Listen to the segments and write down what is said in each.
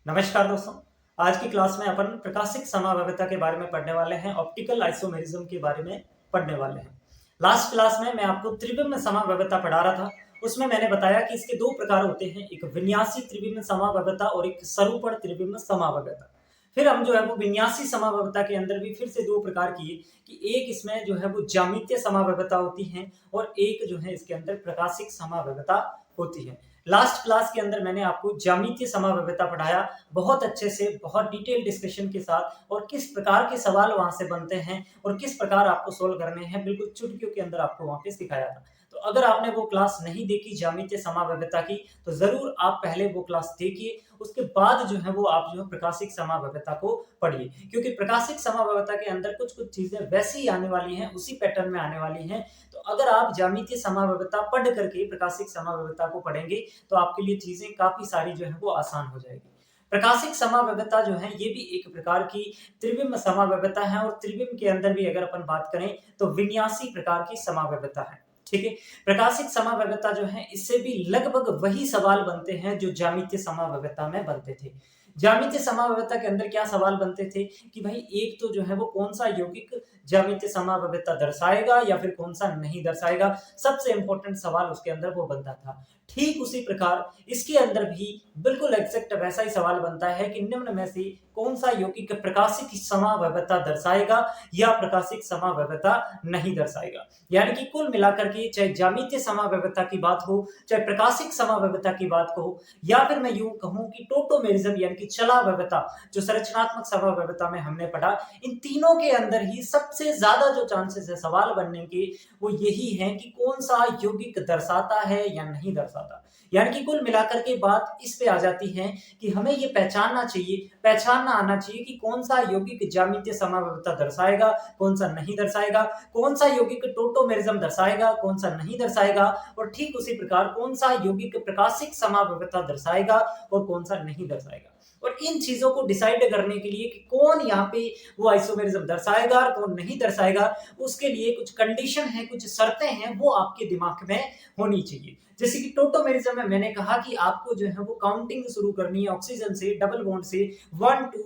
नमस्कार दोस्तों। आज की क्लास में अपन प्रकाशिक समावयवता के बारे में पढ़ने वाले हैं। ऑप्टिकल आइसोमेरिज्म के बारे में पढ़ने वाले हैं। लास्ट क्लास में मैं आपको त्रिविम समावयवता पढ़ा रहा था। उसमें मैंने बताया कि इसके दो प्रकार होते हैं, एक विन्यासी त्रिविम समावयवता और एक सरूपण त्रिविम समावयवता। फिर हम जो है वो विन्यासी समावयवता के अंदर भी फिर से दो प्रकार किए कि एक इसमें जो है वो ज्यामितीय समावयवता होती है और एक जो है इसके अंदर प्रकाशिक समावयवता होती है। लास्ट क्लास के अंदर मैंने आपको ज्यामितीय समावयवता पढ़ाया बहुत अच्छे से, बहुत डिटेल डिस्कशन के साथ, और किस प्रकार के सवाल वहां से बनते हैं और किस प्रकार आपको सोल्व करने हैं, बिल्कुल चुटकियों के अंदर आपको वहां पे सिखाया था। तो अगर आपने वो क्लास नहीं देखी ज्यामितीय समावयवता की तो जरूर आप पहले वो क्लास देखिए, उसके बाद जो है वो आप जो है प्रकाशिक समावयवता को पढ़िए, क्योंकि प्रकाशिक समावयवता के अंदर कुछ कुछ चीजें वैसी ही आने वाली हैं, उसी पैटर्न में आने वाली हैं। तो अगर आप ज्यामितीय समावयवता पढ़ करके प्रकाशिक समावयवता को पढ़ेंगे तो आपके लिए चीजें काफी सारी जो है वो आसान हो जाएगी। प्रकाशिक समावयवता जो है ये भी एक प्रकार की त्रिविम समावयवता है, और त्रिविम के अंदर भी अगर अपन बात करें तो विन्यासी प्रकार की समावयवता है। ठीक है। प्रकाशिक समावयवता जो है इससे भी लगभग वही सवाल बनते हैं जो ज्यामितीय समावयवता में बनते थे। ज्यामितीय समावयवता के अंदर क्या सवाल बनते थे कि भाई एक तो जो है वो कौन सा यौगिक ज्यामितीय समावयवता दर्शाएगा या फिर कौन सा नहीं दर्शाएगा, सबसे इंपॉर्टेंट सवाल उसके अंदर वो बनता था। ठीक उसी प्रकार इसके अंदर भी बिल्कुल एग्जैक्ट वैसा ही सवाल बनता है कि निम्न में से कौन सा यौगिक प्रकाशिक समावयवता दर्शाएगा या प्रकाशिक समावयवता नहीं दर्शाएगा। यानी कि कुल मिलाकर के चाहे ज्यामितीय समावयवता की बात हो, चाहे प्रकाशिक समावयवता की बात हो, या फिर मैं यूं कहूं कि टोटोमेरिज्म यानी कि चलावयवता जो संरचनात्मक समावयवता में हमने पढ़ा, इन तीनों के अंदर ही सबसे ज्यादा जो चांसेस है सवाल बनने के वो यही है कि कौन सा यौगिक दर्शाता है या नहीं दर्शाता। यानी कि कुल मिलाकर के बात इस पे आ जाती है कि हमें ये पहचानना आना चाहिए कि कौन सा यौगिक ज्यामितीय समावयवता दर्शाएगा, कौन सा नहीं दर्शाएगा, कौन सा यौगिक टोटोमेरिज्म दर्शाएगा, कौन सा नहीं दर्शाएगा, और ठीक उसी प्रकार कौन सा यौगिक प्रकाशिक समावयवता दर्शाएगा और कौन सा नहीं दर्शाएगा। और इन चीजों को डिसाइड करने के लिए कि कौन यहाँ पे वो आइसोमेरिज्म दर्शाएगा और कौन नहीं दर्शाएगा, उसके लिए कुछ कंडीशन है, कुछ शर्तें हैं, वो आपके दिमाग में होनी चाहिए। जैसे कि टोटोमेरिज्म में मैंने कहा कि आपको जो है वो काउंटिंग शुरू करनी है ऑक्सीजन से, डबल बॉन्ड से 1 2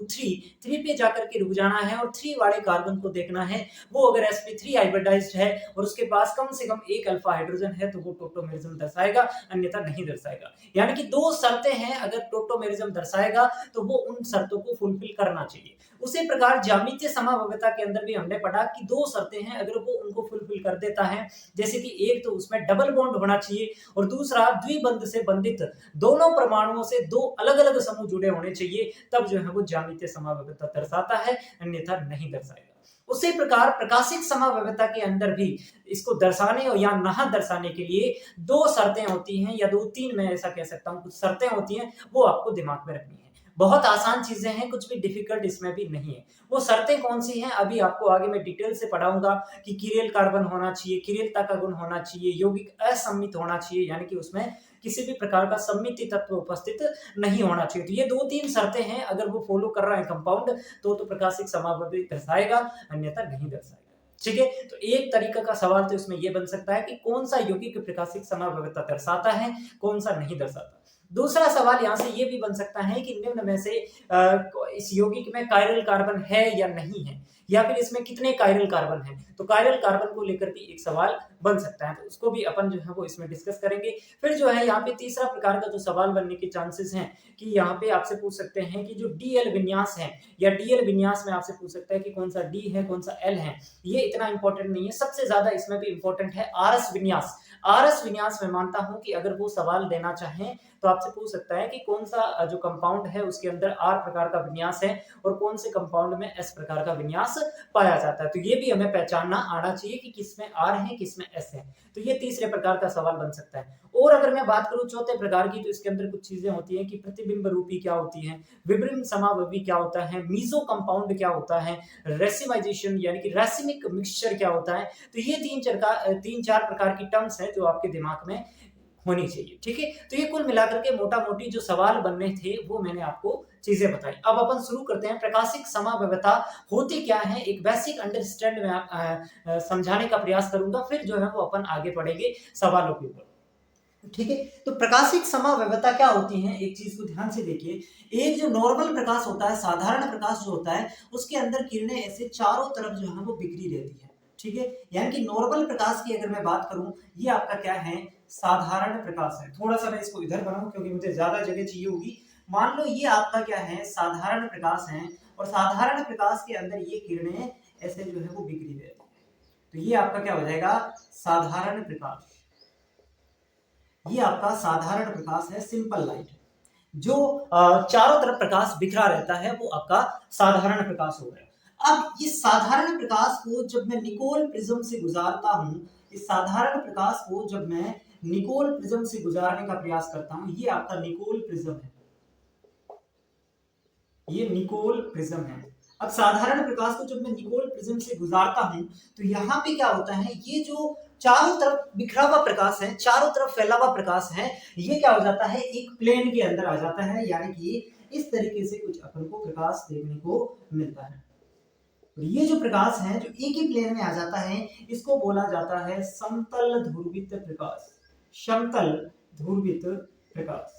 3 पे जाकर के रुक जाना है और 3 वाले कार्बन को देखना है। वो अगर sp3 हाइब्रिडाइज्ड है और उसके पास कम से कम एक अल्फा हाइड्रोजन है तो वो टोटोमेरिज्म दर्शाएगा, अन्यथा नहीं दर्शाएगा। यानी कि दो शर्तें हैं, अगर टोटोमेरिज्म दर्शाएगा तो वो उन शर्तों को फुलफिल करना चाहिए। उसी प्रकार ज्यामितीय समावयवता के अंदर भी हमने पढ़ा कि दो शर्तें हैं, अगर वो उनको फुलफिल कर देता है, जैसे कि एक तो उसमें डबल बॉन्ड होना चाहिए और दूसरा द्विबंध से बंधित दोनों परमाणुओं से दो अलग अलग समूह जुड़े होने चाहिए, तब जो है वो ज्यामितीय समावयवता दर्शाता है, अन्यथा नहीं दर्शाएगा। उसी प्रकार प्रकाशिक समावयवता के अंदर भी इसको दर्शाने या ना दर्शाने के लिए दो शर्तें होती हैं, या दो तीन मैं ऐसा कह सकता हूं, कुछ शर्तें होती हैं, वो आपको दिमाग में रखनी है। बहुत आसान चीजें हैं, कुछ भी डिफिकल्ट इसमें भी नहीं है। वो शर्तें कौन सी हैं अभी आपको आगे मैं डिटेल से पढ़ाऊंगा कि किरेल कार्बन होना चाहिए, किरेलता का गुण होना चाहिए, यौगिक असम्मित होना चाहिए, यानी कि उसमें किसी भी प्रकार का सम्मिति तत्व उपस्थित नहीं होना चाहिए। तो ये दो तीन शर्तें हैं, अगर वो फॉलो कर रहा है कंपाउंड तो प्रकाशिक समावयव दर्शाएगा, अन्यथा नहीं दर्शाएगा। ठीक है। तो एक तरीका का सवाल तो इसमें यह बन सकता है कि कौन सा यौगिक प्रकाशिक समावयवता दर्शाता है, कौन सा नहीं दर्शाता। दूसरा सवाल यहां से यह भी बन सकता है कि निम्न में से इस यौगिक में कायरल कार्बन है या नहीं है, या फिर इसमें कितने कायरल कार्बन हैं। तो कायरल कार्बन को लेकर भी एक सवाल बन सकता है, तो उसको भी अपन जो है वो इसमें डिस्कस करेंगे। फिर जो है यहाँ पे तीसरा प्रकार का जो सवाल बनने के चांसेस हैं कि यहाँ पे आपसे पूछ सकते हैं कि जो डीएल विन्यास है, या डीएल विन्यास में आपसे पूछ सकता है कि कौन सा डी है कौन सा एल है। ये इतना इंपॉर्टेंट नहीं है, सबसे ज्यादा इसमें भी इंपॉर्टेंट है आरएस विन्यास। आरएस विन्यास में मानता हूं कि अगर वो सवाल देना चाहें तो आपसे पूछ सकता है कि कौन सा जो कंपाउंड है उसके अंदर आर प्रकार का विन्यास है और कौन से कंपाउंड में एस प्रकार का विन्यास पाया जाता है। तो ये भी हमें पहचानना आना चाहिए कि किसमें आर है किसमें एस है। तो ये तीसरे प्रकार का सवाल बन सकता है। और अगर मैं बात करूं चौथे प्रकार की, तो इसके अंदर कुछ चीजें होती हैं कि प्रतिबिंब रूपी क्या होती है, विभिन्न समावयवी क्या होता है, मीजो कंपाउंड क्या होता है, रेसिमाइजेशन यानी कि रेसिमिक मिक्सचर क्या होता है। तो ये तीन चार प्रकार की टर्म्स है जो आपके दिमाग में होनी चाहिए। ठीक है। तो ये कुल मिलाकर के मोटा मोटी जो सवाल बनने थे वो मैंने आपको चीजें बताई। अब अपन शुरू करते हैं। प्रकाशिक समावयवता होती क्या है, एक बेसिक अंडरस्टैंड में समझाने का प्रयास करूंगा, फिर जो है वो अपन आगे बढ़ेंगे सवालों के ऊपर। ठीक है। तो प्रकाशिक समावयवता क्या होती है, एक चीज को ध्यान से देखिए। एक जो नॉर्मल प्रकाश होता है, साधारण प्रकाश जो होता है, उसके अंदर किरणें ऐसे चारों तरफ जो है वो बिखरी रहती है। ठीक है, यानी कि नॉर्मल प्रकाश की अगर मैं बात करूं, ये आपका क्या है, साधारण प्रकाश है। थोड़ा सा मैं इसको इधर बनाऊं क्योंकि मुझे ज्यादा जगह चाहिए होगी। मान लो ये आपका क्या है, साधारण प्रकाश है, और साधारण प्रकाश के अंदर ये किरणें ऐसे जो है वो बिखरी रहती है। तो ये आपका क्या हो जाएगा, साधारण प्रकाश। ये आपका साधारण प्रकाश है, सिंपल लाइट। जो चारों तरफ प्रकाश बिखरा रहता है वो आपका साधारण प्रकाश हो गया। अब इस साधारण प्रकाश को जब मैं निकोल प्रिज्म से गुजारता हूं, इस साधारण प्रकाश को जब मैं निकोल प्रिज्म से गुजारने का प्रयास करता हूं, ये आपका निकोल प्रिज्म है, ये निकोल प्रिज्म है। अब साधारण प्रकाश को जब मैं निकोल प्रिज्म से गुजारता हूं, तो यहाँ पे क्या होता है, ये जो चारों तरफ बिखरा हुआ प्रकाश है, चारों तरफ फैला हुआ प्रकाश है, ये क्या हो जाता है, एक प्लेन के अंदर आ जाता है, यानी कि इस तरीके से कुछ अपन को प्रकाश देखने को मिलता है। और ये जो प्रकाश है जो एक ही प्लेन में आ जाता है, इसको बोला जाता है समतल ध्रुवित प्रकाश। समतल ध्रुवित प्रकाश,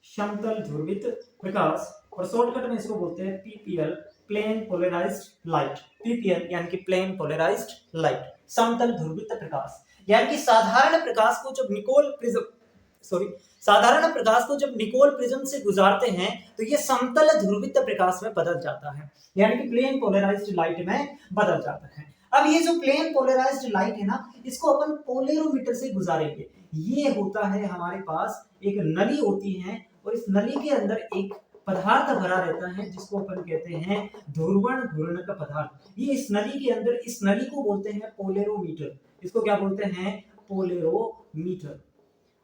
समतल ध्रुवित प्रकाश, और शॉर्टकट में इसको बोलते हैं PPL, plane polarised light. PPL यानी कि प्लेन पोलराइज्ड लाइट, समतल ध्रुवित प्रकाश। यानी कि साधारण प्रकाश को जब निकोल प्रिज्म, सॉरी, साधारण प्रकाश को जब निकोल प्रिज्म से गुजारते हैं तो ये समतल ध्रुवित प्रकाश में बदल जाता है, यानी कि प्लेन पोलराइज्ड लाइट में बदल जाता है। अब ये जो प्लेन पोलराइज्ड लाइट है ना, इसको अपन पोलेरोमीटर से गुजारेंगे। ये होता है हमारे पास एक नली होती है, और इस नली के अंदर एक पदार्थ भरा रहता है जिसको अपन कहते हैं ध्रुवण घूर्णक पदार्थ। ये इस नली के अंदर, इस नली को बोलते हैं पोलेरोमीटर। इसको क्या बोलते हैं, पोलेरोमीटर।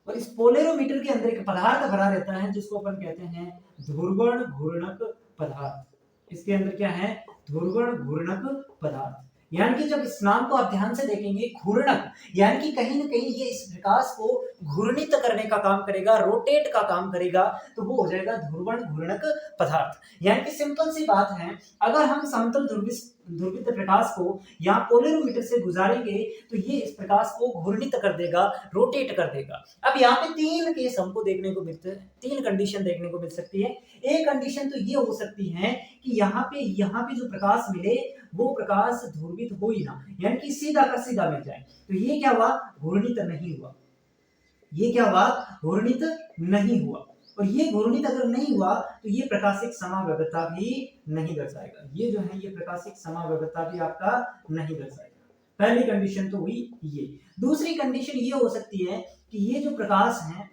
और इस पोलेरोमीटर के अंदर एक पदार्थ भरा रहता है जिसको अपन कहते हैं ध्रुवण घूर्णक पदार्थ। इसके अंदर क्या है, ध्रुवण घूर्णक पदार्थ। यानी कि जब इस नाम को आप ध्यान से देखेंगे, घूर्णक, यानी कि कहीं ना कहीं ये इस प्रकाश को घूर्णित करने का काम करेगा, रोटेट का काम करेगा, तो वो हो जाएगा ध्रुवण घूर्णक पदार्थ। यानी कि सिंपल सी बात है, अगर हम समतल ध्रुवित प्रकाश को यहाँ पोलेरोमीटर से गुजारेंगे तो ये इस प्रकाश को घूर्णित कर देगा, रोटेट कर देगा। अब यहाँ पे तीन केस हमको देखने को मिलते हैं, तीन कंडीशन देखने को मिल सकती है। एक कंडीशन तो ये हो सकती है कि यहाँ पे जो प्रकाश मिले वो प्रकाश ध्रुवित हो ही ना, यानी कि सीधा का सीधा मिल जाए। तो ये क्या हुआ, घूर्णित नहीं हुआ। ये क्या हुआ, घूर्णित नहीं हुआ। और ये घूर्णित अगर नहीं हुआ तो ये प्रकाशिक समावयवता भी नहीं दर्शाएगा। ये जो है ये प्रकाशिक समावयवता भी आपका नहीं दर्शाएगा। पहली कंडीशन तो हुई ये। दूसरी कंडीशन ये हो सकती है कि ये जो प्रकाश है,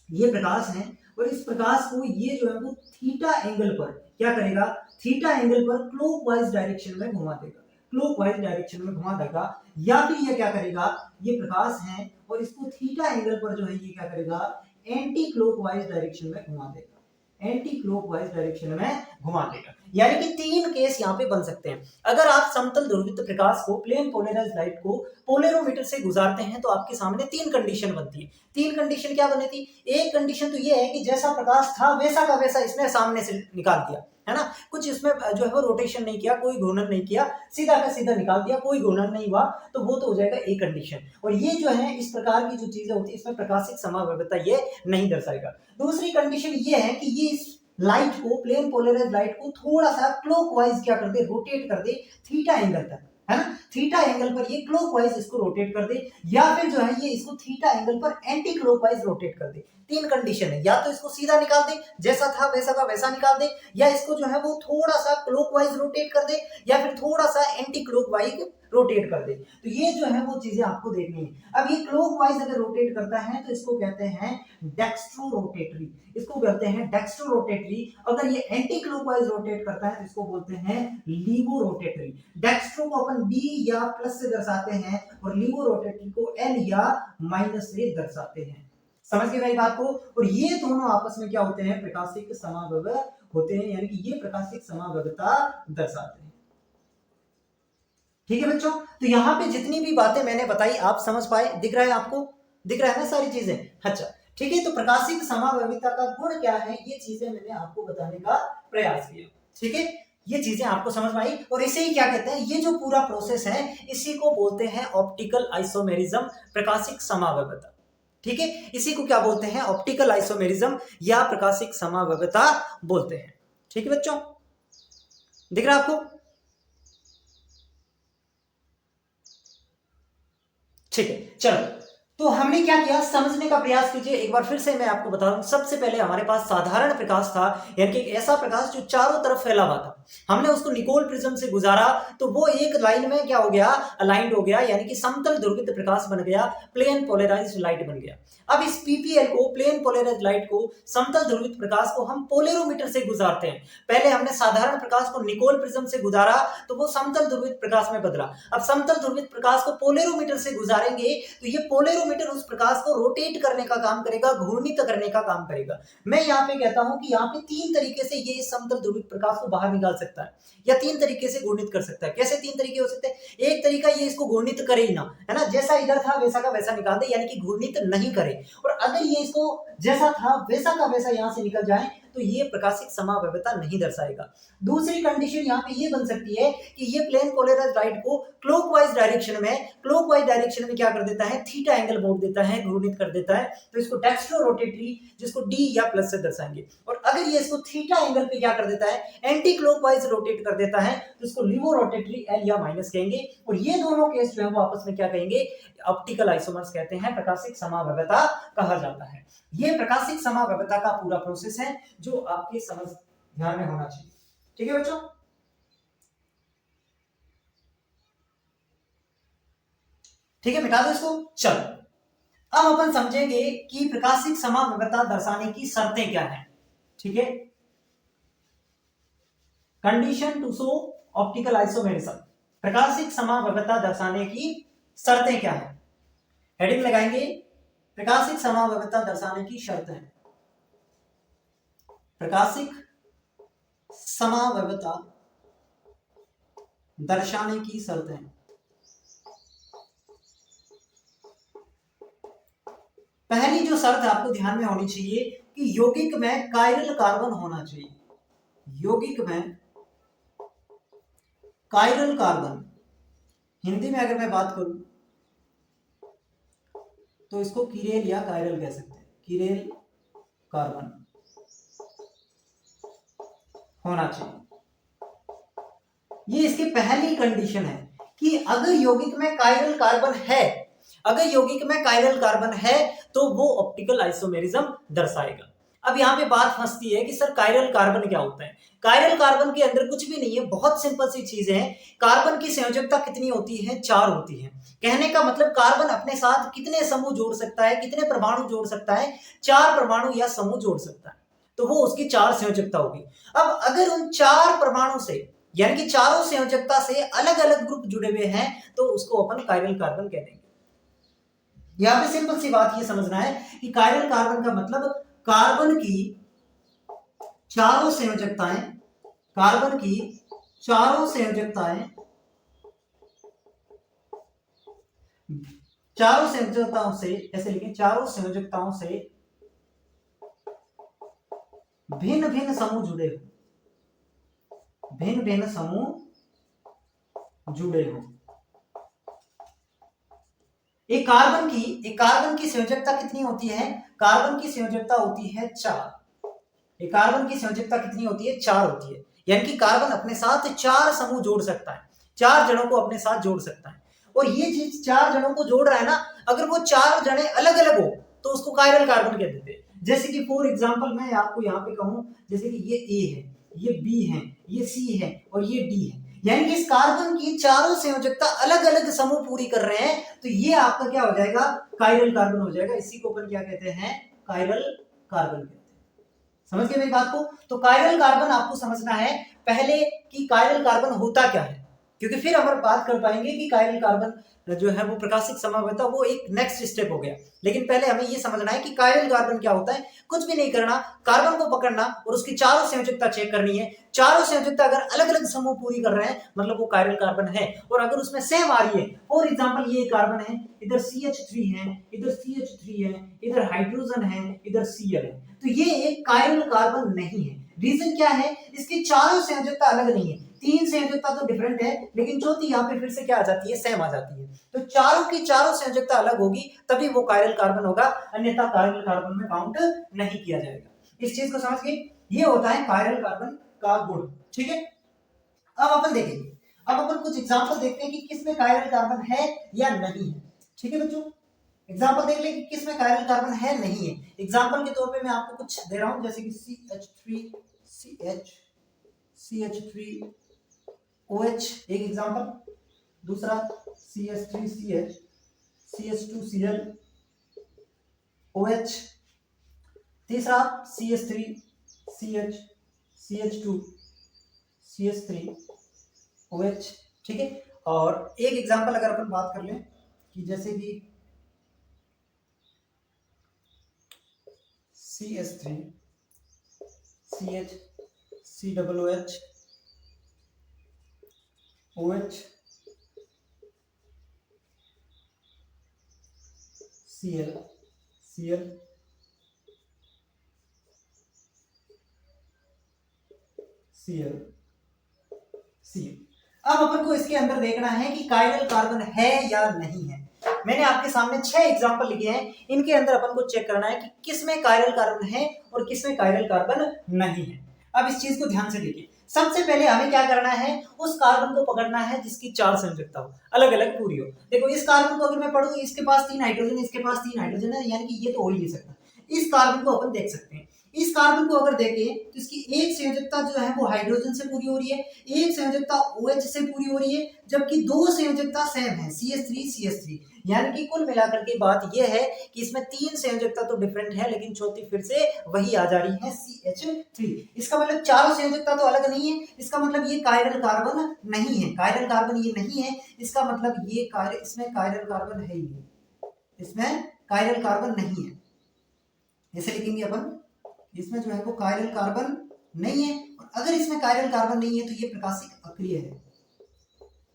ये प्रकाश है, और इस प्रकाश को ये जो है वो थीटा एंगल पर क्या करेगा, थीटा एंगल पर क्लॉकवाइज डायरेक्शन में घुमा देगा, क्लॉकवाइज डायरेक्शन में घुमा देगा। या फिर ये क्या करेगा, ये प्रकाश है और इसको थीटा एंगल पर जो है ये क्या करेगा, एंटी क्लॉकवाइज डायरेक्शन में घुमा देगा, एंटी क्लॉकवाइज डायरेक्शन में घुमा देगा। यानी कि तीन केस यहाँ पे बन सकते हैं। अगर आप समतल ध्रुवित प्रकाश को, प्लेन पोलराइज्ड लाइट को पोलेरोमीटर से गुजारते हैं तो आपके सामने तीन कंडीशन बनती है। तीन कंडीशन क्या बनी थी, एक कंडीशन तो ये है कि जैसा प्रकाश था वैसा का वैसा इसने सामने से निकाल दिया, है ना, कुछ इसमें जो है वो रोटेशन नहीं किया, कोई घूर्णन नहीं किया, सीधा का सीधा निकाल दिया, कोई घूर्णन नहीं हुआ, तो वो तो हो जाएगा एक कंडीशन। और ये जो है इस प्रकार की जो चीजें होती है इसमें प्रकाशिक समावयवता ये नहीं दर्शाएगा। दूसरी कंडीशन ये है कि ये इस लाइट को, प्लेन पोलराइज्ड लाइट को थोड़ा सा क्लॉकवाइज क्या कर दे, रोटेट कर दे थीटा एंगल तक, है ना, थीटा एंगल पर ये क्लॉकवाइज इसको रोटेट कर दे, या फिर जो है ये इसको थीटा एंगल पर एंटी क्लॉकवाइज रोटेट कर दे। तीन कंडीशन है, या तो इसको सीधा निकाल दे, जैसा था वैसा का वैसा निकाल दे, या इसको जो है वो थोड़ा सा क्लॉकवाइज रोटेट कर दे, या फिर थोड़ा सा एंटी क्लॉकवाइज रोटेट कर दे। तो ये जो है वो चीजें आपको देखनी है। अब ये क्लॉकवाइज अगर रोटेट करता है तो इसको कहते हैं डेक्स्ट्रो रोटेटरी, इसको कहते हैं डेक्स्ट्रो रोटेटरी। अगर ये एंटी क्लॉकवाइज रोटेट करता है तो इसको बोलते हैं लीवो रोटेटरी। डेक्स्ट्रो को अपन B या प्लस से दर्शाते हैं और लीवो रोटेटरी को L या माइनस से दर्शाते हैं। समझ गए भाई बात को। और ये दोनों आपस में क्या होते हैं, प्रकाशिक समावयव होते हैं, यानी कि ये प्रकाशिक समावयवता दर्शाते हैं। ठीक है बच्चों, तो यहाँ पे जितनी भी बातें मैंने बताई आप समझ पाए, दिख रहा है आपको, दिख रहा है ना सारी चीजें। अच्छा ठीक है, तो प्रकाशिक समावयविता का गुण क्या है, ये चीजें मैंने आपको बताने का प्रयास किया। ठीक है, ये चीजें आपको समझ में आई। और इसे ही क्या कहते हैं, ये जो पूरा प्रोसेस है इसी को बोलते हैं ऑप्टिकल आइसोमेरिज्म, प्रकाशिक समावयवता। ठीक है, इसी को क्या बोलते हैं, ऑप्टिकल आइसोमेरिज्म या प्रकाशिक समव्यवता बोलते हैं। ठीक है बच्चों, दिख रहा है आपको? ठीक है, चलो तो हमने क्या किया, समझने का प्रयास कीजिए। एक बार फिर से मैं आपको बता दूं, सबसे पहले हमारे पास साधारण प्रकाश था, यानी कि एक ऐसा प्रकाश जो चारों तरफ फैला हुआ था। हमने उसको निकोल प्रिज्म से गुजारा तो वो एक लाइन में क्या हो गया, अलाइंड हो गया, यानी कि समतल ध्रुवित प्रकाश बन गया, प्लेन पोलराइज्ड लाइट बन गया। अब इस पीपीएल को, प्लेन पोलराइज्ड लाइट को, समतल ध्रुवित प्रकाश को हम पोलेरोमीटर से गुजारते हैं। पहले हमने साधारण प्रकाश को निकोल प्रिज्म से गुजारा तो वो समतल ध्रुवित प्रकाश में बदला। अब समतल ध्रुवित प्रकाश को पोलेरोमीटर से गुजारेंगे तो ये पोलेरोमीटर उस प्रकाश को रोटेट करने का काम करेगा, घूर्णित करने का काम करेगा। मैं यहाँ पे कहता हूं कि यहाँ पे तीन तरीके से ये समतल ध्रुवित प्रकाश को बाहर निकाल सकता है या तीन तरीके से घूर्णित कर सकता है। कैसे तीन तरीके हो सकते हैं? एक तरीका ये इसको घूर्णित करे ही ना, है ना, जैसा इधर था वैसा का वैसा निकाल दे, यानी कि घूर्णित नहीं करे। और अगर ये इसको जैसा था वैसा का वैसा यहाँ से निकल जाए तो ये प्रकाशिक समव्यवता नहीं दर्शाएगा। दूसरी कंडीशन यहाँ पे ये बन सकती है कि ये प्लेन पोलराइज्ड लाइट को क्लॉकवाइज डायरेक्शन में क्या कर देता है, थीटा एंगल मोड़ देता है, घूर्णित कर देता है। तो इसको डेक्स्ट्रो रोटेटरी, जिसको डी या प्लस से दर्शाएंगे। और अगर ये इसको थीटा एंगल पे क्या कर देता है, एंटी क्लॉकवाइज रोटेट कर देता है, तो इसको लिवो रोटेटरी एल या माइनस कहेंगे। और ये दोनों केस जो है वो आपस में क्या कहेंगे, ऑप्टिकल आइसोमर्स कहते हैं, प्रकाशिक समव्यवता कहा जाता है। ये प्रकाशिक समव्यवता का पूरा प्रोसेस है जो आपकी समझ ध्यान में होना चाहिए। ठीक है बच्चों, ठीक है, मिटा दो इसको। चलो अब अपन समझेंगे कि प्रकाशिक समव्यवता दर्शाने की शर्तें क्या हैं। ठीक है, condition to show optical isomerism, प्रकाशिक समव्यवता दर्शाने की शर्तें क्या है। हेडिंग लगाएंगे, प्रकाशिक समव्यवता दर्शाने की शर्तें। प्रकाशिक समव्यवता दर्शाने की शर्तें। पहली जो शर्त आपको ध्यान में होनी चाहिए कि यौगिक में कायरल कार्बन होना चाहिए। यौगिक में कायरल कार्बन, हिंदी में अगर मैं बात करूं तो इसको कीरेल या कायरल कह सकते हैं, कीरेल कार्बन होना चाहिए। ये इसकी पहली कंडीशन है कि अगर यौगिक में कायरल कार्बन है, अगर यौगिक में कायरल कार्बन है तो वो ऑप्टिकल आइसोमेरिज्म दर्शाएगा। अब यहाँ पे बात फंसती है कि सर कायरल कार्बन क्या होता है। कायरल कार्बन के अंदर कुछ भी नहीं है, बहुत सिंपल सी चीजें हैं। कार्बन की संयोजकता कितनी होती है, 4 होती है। कहने का मतलब कार्बन अपने साथ कितने समूह जोड़ सकता है, कितने परमाणु जोड़ सकता है, 4 परमाणु या समूह जोड़ सकता है, तो वो उसकी 4 संयोजकता होगी। अब अगर उन 4 परमाणु से, यानी कि चारों संयोजकता से अलग अलग ग्रुप जुड़े हुए हैं तो उसको अपन कायरल कार्बन कह देंगे। यहां पे सिंपल सी बात ये समझना है कि कायरल कार्बन का मतलब कार्बन की चारों संयोजकताएं, कार्बन की चारों संयोजकताएं, चारों संयोजकताओं से, ऐसे लिखें, चारों संयोजकताओं से भिन्न भिन्न समूह जुड़े हो, भिन्न भिन्न समूह जुड़े हो। एक कार्बन की संयोजकता कितनी होती है, कार्बन की संयोजकता होती है 4। एक कार्बन की संयोजकता कितनी होती है, 4 होती है। यानी कि कार्बन अपने साथ 4 समूह जोड़ सकता है, 4 जड़ों को अपने साथ जोड़ सकता है। और ये चीज 4 जड़ों को जोड़ रहा है ना, अगर वो 4 जड़े अलग अलग हो तो उसको कायरल कार्बन कह देते हैं। जैसे कि फॉर एग्जांपल मैं आपको यहाँ पे कहूं, जैसे कि ये ए है, ये बी है, ये सी है और ये डी है, यानी कि इस कार्बन की चारों संयोजकता अलग अलग समूह पूरी कर रहे हैं, तो ये आपका क्या हो जाएगा, कायरल कार्बन हो जाएगा। इसी को अपन क्या कहते हैं, कायरल कार्बन कहते हैं। समझ गए मेरी बात को? तो कायरल कार्बन आपको समझना है पहले कि कायरल कार्बन होता क्या है, क्योंकि फिर हम बात कर पाएंगे कि कायरल कार्बन जो है वो प्रकाशिक समव्यवता, वो एक नेक्स्ट स्टेप हो गया। लेकिन पहले हमें ये समझना है कि कायरल कार्बन क्या होता है। कुछ भी नहीं करना, कार्बन को पकड़ना और उसकी चारों संयोजकता चेक करनी है। चारों संयोजकता अगर अलग अलग समूह पूरी कर रहे हैं मतलब वो कायरल कार्बन है। और अगर उसमें सेम आ रही है, फॉर एग्जांपल ये कार्बन है, इधर CH3 है, इधर CH3 है, इधर हाइड्रोजन है, इधर Cl है, तो ये एक कायरल कार्बन नहीं है। रीजन क्या है, इसकी चारों संयोजकता अलग नहीं है। तीन संयोजकता तो डिफरेंट है, लेकिन चौथी यहाँ पे फिर से क्या आ जाती है, सेम आ जाती है। तो चारों की चारों संयोजकता अलग होगी तभी वो कायरल कार्बन होगा, अन्यथा कायरल कार्बन में काउंट नहीं किया जाएगा। इस चीज को समझ गए, ये होता है कायरल कार्बन का गुण। ठीक है, अब अपन देखेंगे, अब अपन कुछ एग्जांपल देखते हैं कि किसमें कायरल कार्बन है या नहीं है। ठीक है बच्चों, एग्जांपल देख ले कि किसमें कायरल कार्बन है नहीं है। एग्जांपल के तौर पे मैं आपको कुछ दे रहा हूं, जैसे कि CH3OH एक एग्जांपल, दूसरा CH3CH, CH2Cl OH, तीसरा CH3CH, CH2CH3OH। ठीक है, और एक एग्जांपल अगर अपन बात कर लें कि जैसे कि CH3CH, COOH OH, Cl Cl Cl Cl। अब अपन को इसके अंदर देखना है कि कायरल कार्बन है या नहीं है। मैंने आपके सामने 6 एग्जांपल लिखे हैं, इनके अंदर अपन को चेक करना है कि किसमें कायरल कार्बन है और किसमें कायरल कार्बन नहीं है। अब इस चीज को ध्यान से देखिए, सबसे पहले हमें क्या करना है, उस कार्बन को पकड़ना है जिसकी 4 संयोजकता हो, अलग अलग पूरी हो। देखो इस कार्बन को अगर मैं पढ़ूं, इसके पास 3 हाइड्रोजन, इसके पास 3 हाइड्रोजन है, यानी कि ये तो हो ही नहीं सकता। इस कार्बन को अपन देख सकते हैं, इस कार्बन को अगर देखें तो इसकी एक संयोजकता जो है वो हाइड्रोजन से पूरी हो रही है, एक संयोजकता OH से पूरी हो रही है, जबकि दो संयोजकता सेम है CH3CH3। यानी कि कुल मिलाकर के बात यह है कि इसमें 3 संयोजकता तो डिफरेंट है, लेकिन चौथी फिर से वही आ जा रही है CH3। इसका मतलब चारों संयोजकता तो अलग नहीं है, इसका मतलब ये कायरल कार्बन नहीं है, कायरल कार्बन ये नहीं है, इसका मतलब ये इसमें कायरल कार्बन है ही नहीं, इसमें कायरल कार्बन नहीं है। ऐसे लिखेंगे अपन, इसमें जो है वो कायरल कार्बन नहीं है, और अगर इसमें कायरल कार्बन नहीं है तो ये प्रकाशिक अक्रिय है।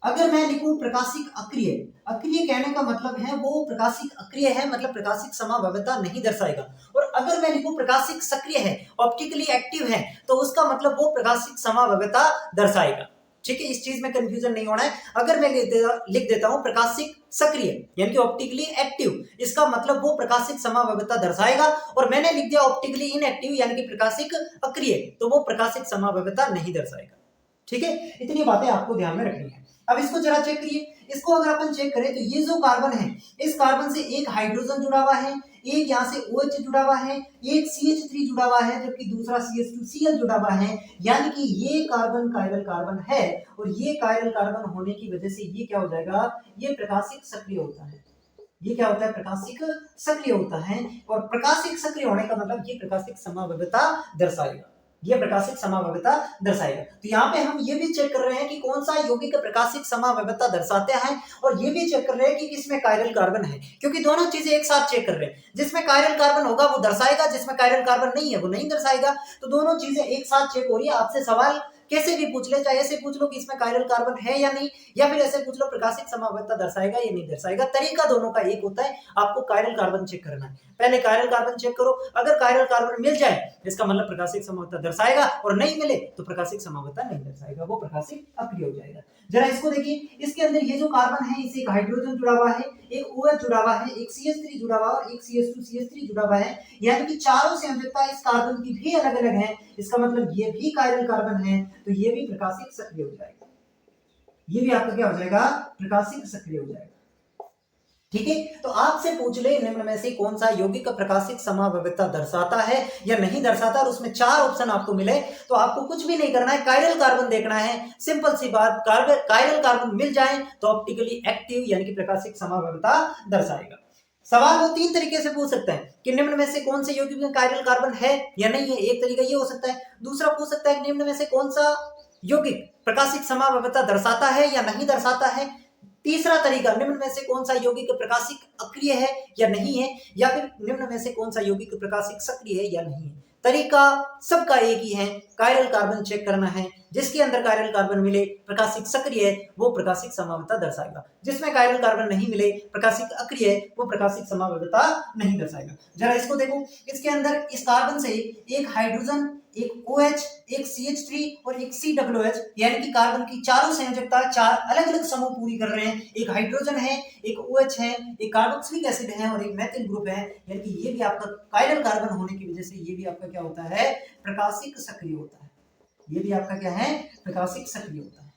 अगर मैं लिखूं प्रकाशिक अक्रिय, अक्रिय कहने का मतलब है वो प्रकाशिक अक्रिय है, मतलब प्रकाशिक समावयवता नहीं दर्शाएगा। और अगर मैं लिखूं प्रकाशिक सक्रिय है, ऑप्टिकली एक्टिव है, तो उसका मतलब वो प्रकाशिक समावयवता दर्शाएगा। ठीक है, इस चीज में कंफ्यूजन नहीं होना है। अगर मैं लिख देता हूं प्रकाशिक सक्रिय यानी कि ऑप्टिकली एक्टिव, इसका मतलब वो प्रकाशिक समावयवता दर्शाएगा, और मैंने लिख दिया ऑप्टिकली इनएक्टिव यानी कि प्रकाशिक अक्रिय, तो वो प्रकाशिक समावयवता नहीं दर्शाएगा। ठीक है, इतनी बातें आपको ध्यान में रखनी है। अब इसको जरा चेक करिए, इसको अगर अपन चेक करें तो ये जो कार्बन है, इस कार्बन से एक हाइड्रोजन जुड़ा हुआ है, एक यहाँ से OH जुड़ा हुआ है, एक CH3 जुड़ा हुआ है, जबकि दूसरा CH2Cl जुड़ा हुआ है। यानी कि ये कार्बन कायरल कार्बन है, और ये कायरल कार्बन होने की वजह से ये क्या हो जाएगा, ये प्रकाशिक सक्रिय होता है। ये क्या होता है, प्रकाशिक सक्रिय होता है, और प्रकाशिक सक्रिय होने का मतलब ये प्रकाशिक समावयवता दर्शाएगा, ये प्रकाशिक समावयवता दर्शाएगा। तो यहाँ पे हम ये भी चेक कर रहे हैं कि कौन सा यौगिक प्रकाशिक समावयवता दर्शाते हैं, और ये भी चेक कर रहे हैं कि किसमें कायरल कार्बन है, क्योंकि दोनों चीजें एक साथ चेक कर रहे हैं। जिसमें कायरल कार्बन होगा वो दर्शाएगा, जिसमें कायरल कार्बन नहीं है वो नहीं दर्शाएगा। तो दोनों चीजें एक साथ चेक हो रही है। आपसे सवाल कैसे भी पूछ ले, चाहे ऐसे पूछ लो कि इसमें कायरल कार्बन है या नहीं, या फिर ऐसे पूछ लो प्रकाशिक समावयवता दर्शाएगा या नहीं दर्शाएगा, तरीका दोनों का एक होता है। आपको कायरल कार्बन चेक करना है, पहले कायरल कार्बन चेक करो, अगर कायरल कार्बन मिल जाए इसका मतलब प्रकाशिक समावयवता दर्शाएगा, और नहीं मिले तो प्रकाशिक समावयवता नहीं दर्शाएगा, वो प्रकाशिक अक्रिय हो जाएगा। जरा इसको देखिए, इसके अंदर ये जो कार्बन है इसे एक हाइड्रोजन जुड़ा हुआ है, एक OH जुड़ा हुआ है, एक CH3 जुड़ा हुआ और एक CH2CH3 जुड़ा हुआ है, यानी कि चारों संयोजकता इस कार्बन की भी अलग अलग है। इसका मतलब ये भी कायरल कार्बन है, तो ये भी प्रकाशिक सक्रिय हो जाएगा, ये भी आपका क्या हो जाएगा, प्रकाशिक सक्रिय हो जाएगा। ठीक है, तो आपसे पूछ ले निम्न में से कौन सा यौगिक प्रकाशिक समावयवता दर्शाता है या नहीं दर्शाता, और उसमें 4 ऑप्शन आपको मिले, तो आपको कुछ भी नहीं करना है, कायरल कार्बन देखना है। सिंपल सी बात, कायरल कार्बन मिल जाए तो ऑप्टिकली एक्टिव यानी कि प्रकाशिक समावयवता दर्शाएगा। सवाल वो 3 तरीके से पूछ सकता है कि निम्न में से कौन से यौगिक में कायरल कार्बन है या नहीं है, एक तरीका ये हो सकता है। दूसरा पूछ सकता है कि निम्न में से कौन सा यौगिक प्रकाशिक समावयवता दर्शाता है या नहीं दर्शाता है। तीसरा तरीका, निम्न में से कौन सा यौगिक प्रकाशिक अक्रिय है या नहीं है, या फिर निम्न में से कौन सा यौगिक प्रकाशिक सक्रिय है या नहीं है। तरीका सबका एक ही है, कायरल कार्बन चेक करना है, जिसके अंदर कायरल कार्बन मिले प्रकाशिक सक्रिय है वो प्रकाशिक समावता दर्शाएगा, जिसमें कायरल कार्बन नहीं मिले प्रकाशिक अक्रिय है वो प्रकाशिक समावता नहीं दर्शाएगा। जरा इसको देखो, इसके अंदर इस कार्बन से एक हाइड्रोजन, एक OH, एक CH3 और एक COOH, यानी कि कार्बन की चारों संयोजकता चार अलग अलग समूह पूरी कर रहे हैं। एक हाइड्रोजन है, एक OH है, एक कार्बोक्सिलिक एसिड है और एक मेथिल ग्रुप है, यानी कि ये भी आपका कायरल कार्बन होने की वजह से ये भी आपका क्या होता है, प्रकाशिक सक्रिय होता है। ये भी आपका क्या है, प्रकाशिक सक्रिय होता है।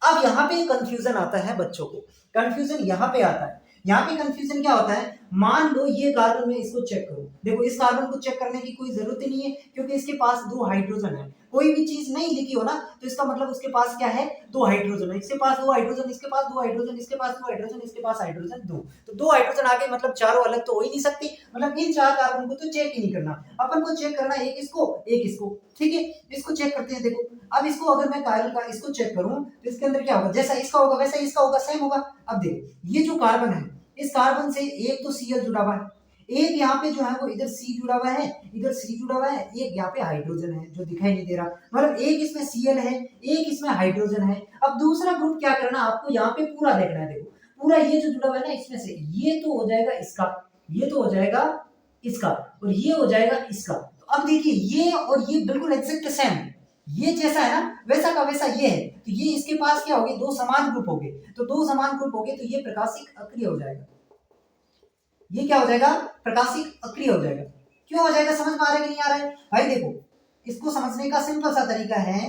अब यहाँ पे कंफ्यूजन आता है बच्चों को, कंफ्यूजन यहाँ पे आता है। यहाँ पे कंफ्यूजन क्या होता है, मान लो ये कार्बन में इसको चेक करो, देखो इस कार्बन को चेक करने की कोई जरूरत ही नहीं है क्योंकि इसके पास दो हाइड्रोजन है। कोई भी चीज नहीं लिखी हो ना तो इसका मतलब उसके पास क्या है, दो हाइड्रोजन है। इसके पास दो हाइड्रोजन, इसके पास दो हाइड्रोजन, इसके पास दो हाइड्रोजन, इसके पास हाइड्रोजन दो, तो दो हाइड्रोजन आगे मतलब चारों अलग तो हो ही नहीं सकती, मतलब इन चार कार्बन को तो चेक ही नहीं करना, अपन को चेक करना एक इसको एक इसको, ठीक है। इसको चेक करते हैं, देखो अब इसको अगर मैं कायरल का इसको चेक करूं तो इसके अंदर क्या होगा, जैसा इसका होगा वैसा इसका होगा, सेम होगा। अब देखो ये जो कार्बन है इस कार्बन से एक तो Cl जुड़ा हुआ है, एक यहाँ पे जो है वो इधर C जुड़ा हुआ है, इधर C जुड़ा हुआ है, एक यहाँ पे हाइड्रोजन है जो दिखाई नहीं दे रहा, मतलब एक इसमें Cl है, एक इसमें हाइड्रोजन है। अब दूसरा ग्रुप क्या करना आपको यहाँ पे पूरा देखना है, देखो पूरा ये जो जुड़ा हुआ है ना इसमें से ये तो हो जाएगा इसका, ये तो हो जाएगा इसका और ये हो जाएगा इसका। तो अब देखिए ये और ये बिल्कुल एग्जैक्ट सेम, ये जैसा है ना वैसा का वैसा ये है, तो ये इसके पास क्या हो गए, दो समान ग्रुप हो गए, तो दो समान ग्रुप हो गए तो ये प्रकाशिक अक्रिय हो जाएगा। ये क्या हो जाएगा, प्रकाशिक अक्रिय हो जाएगा। क्यों हो जाएगा, समझ में आ रहा है कि नहीं आ रहा है भाई? देखो इसको समझने का सिंपल सा तरीका है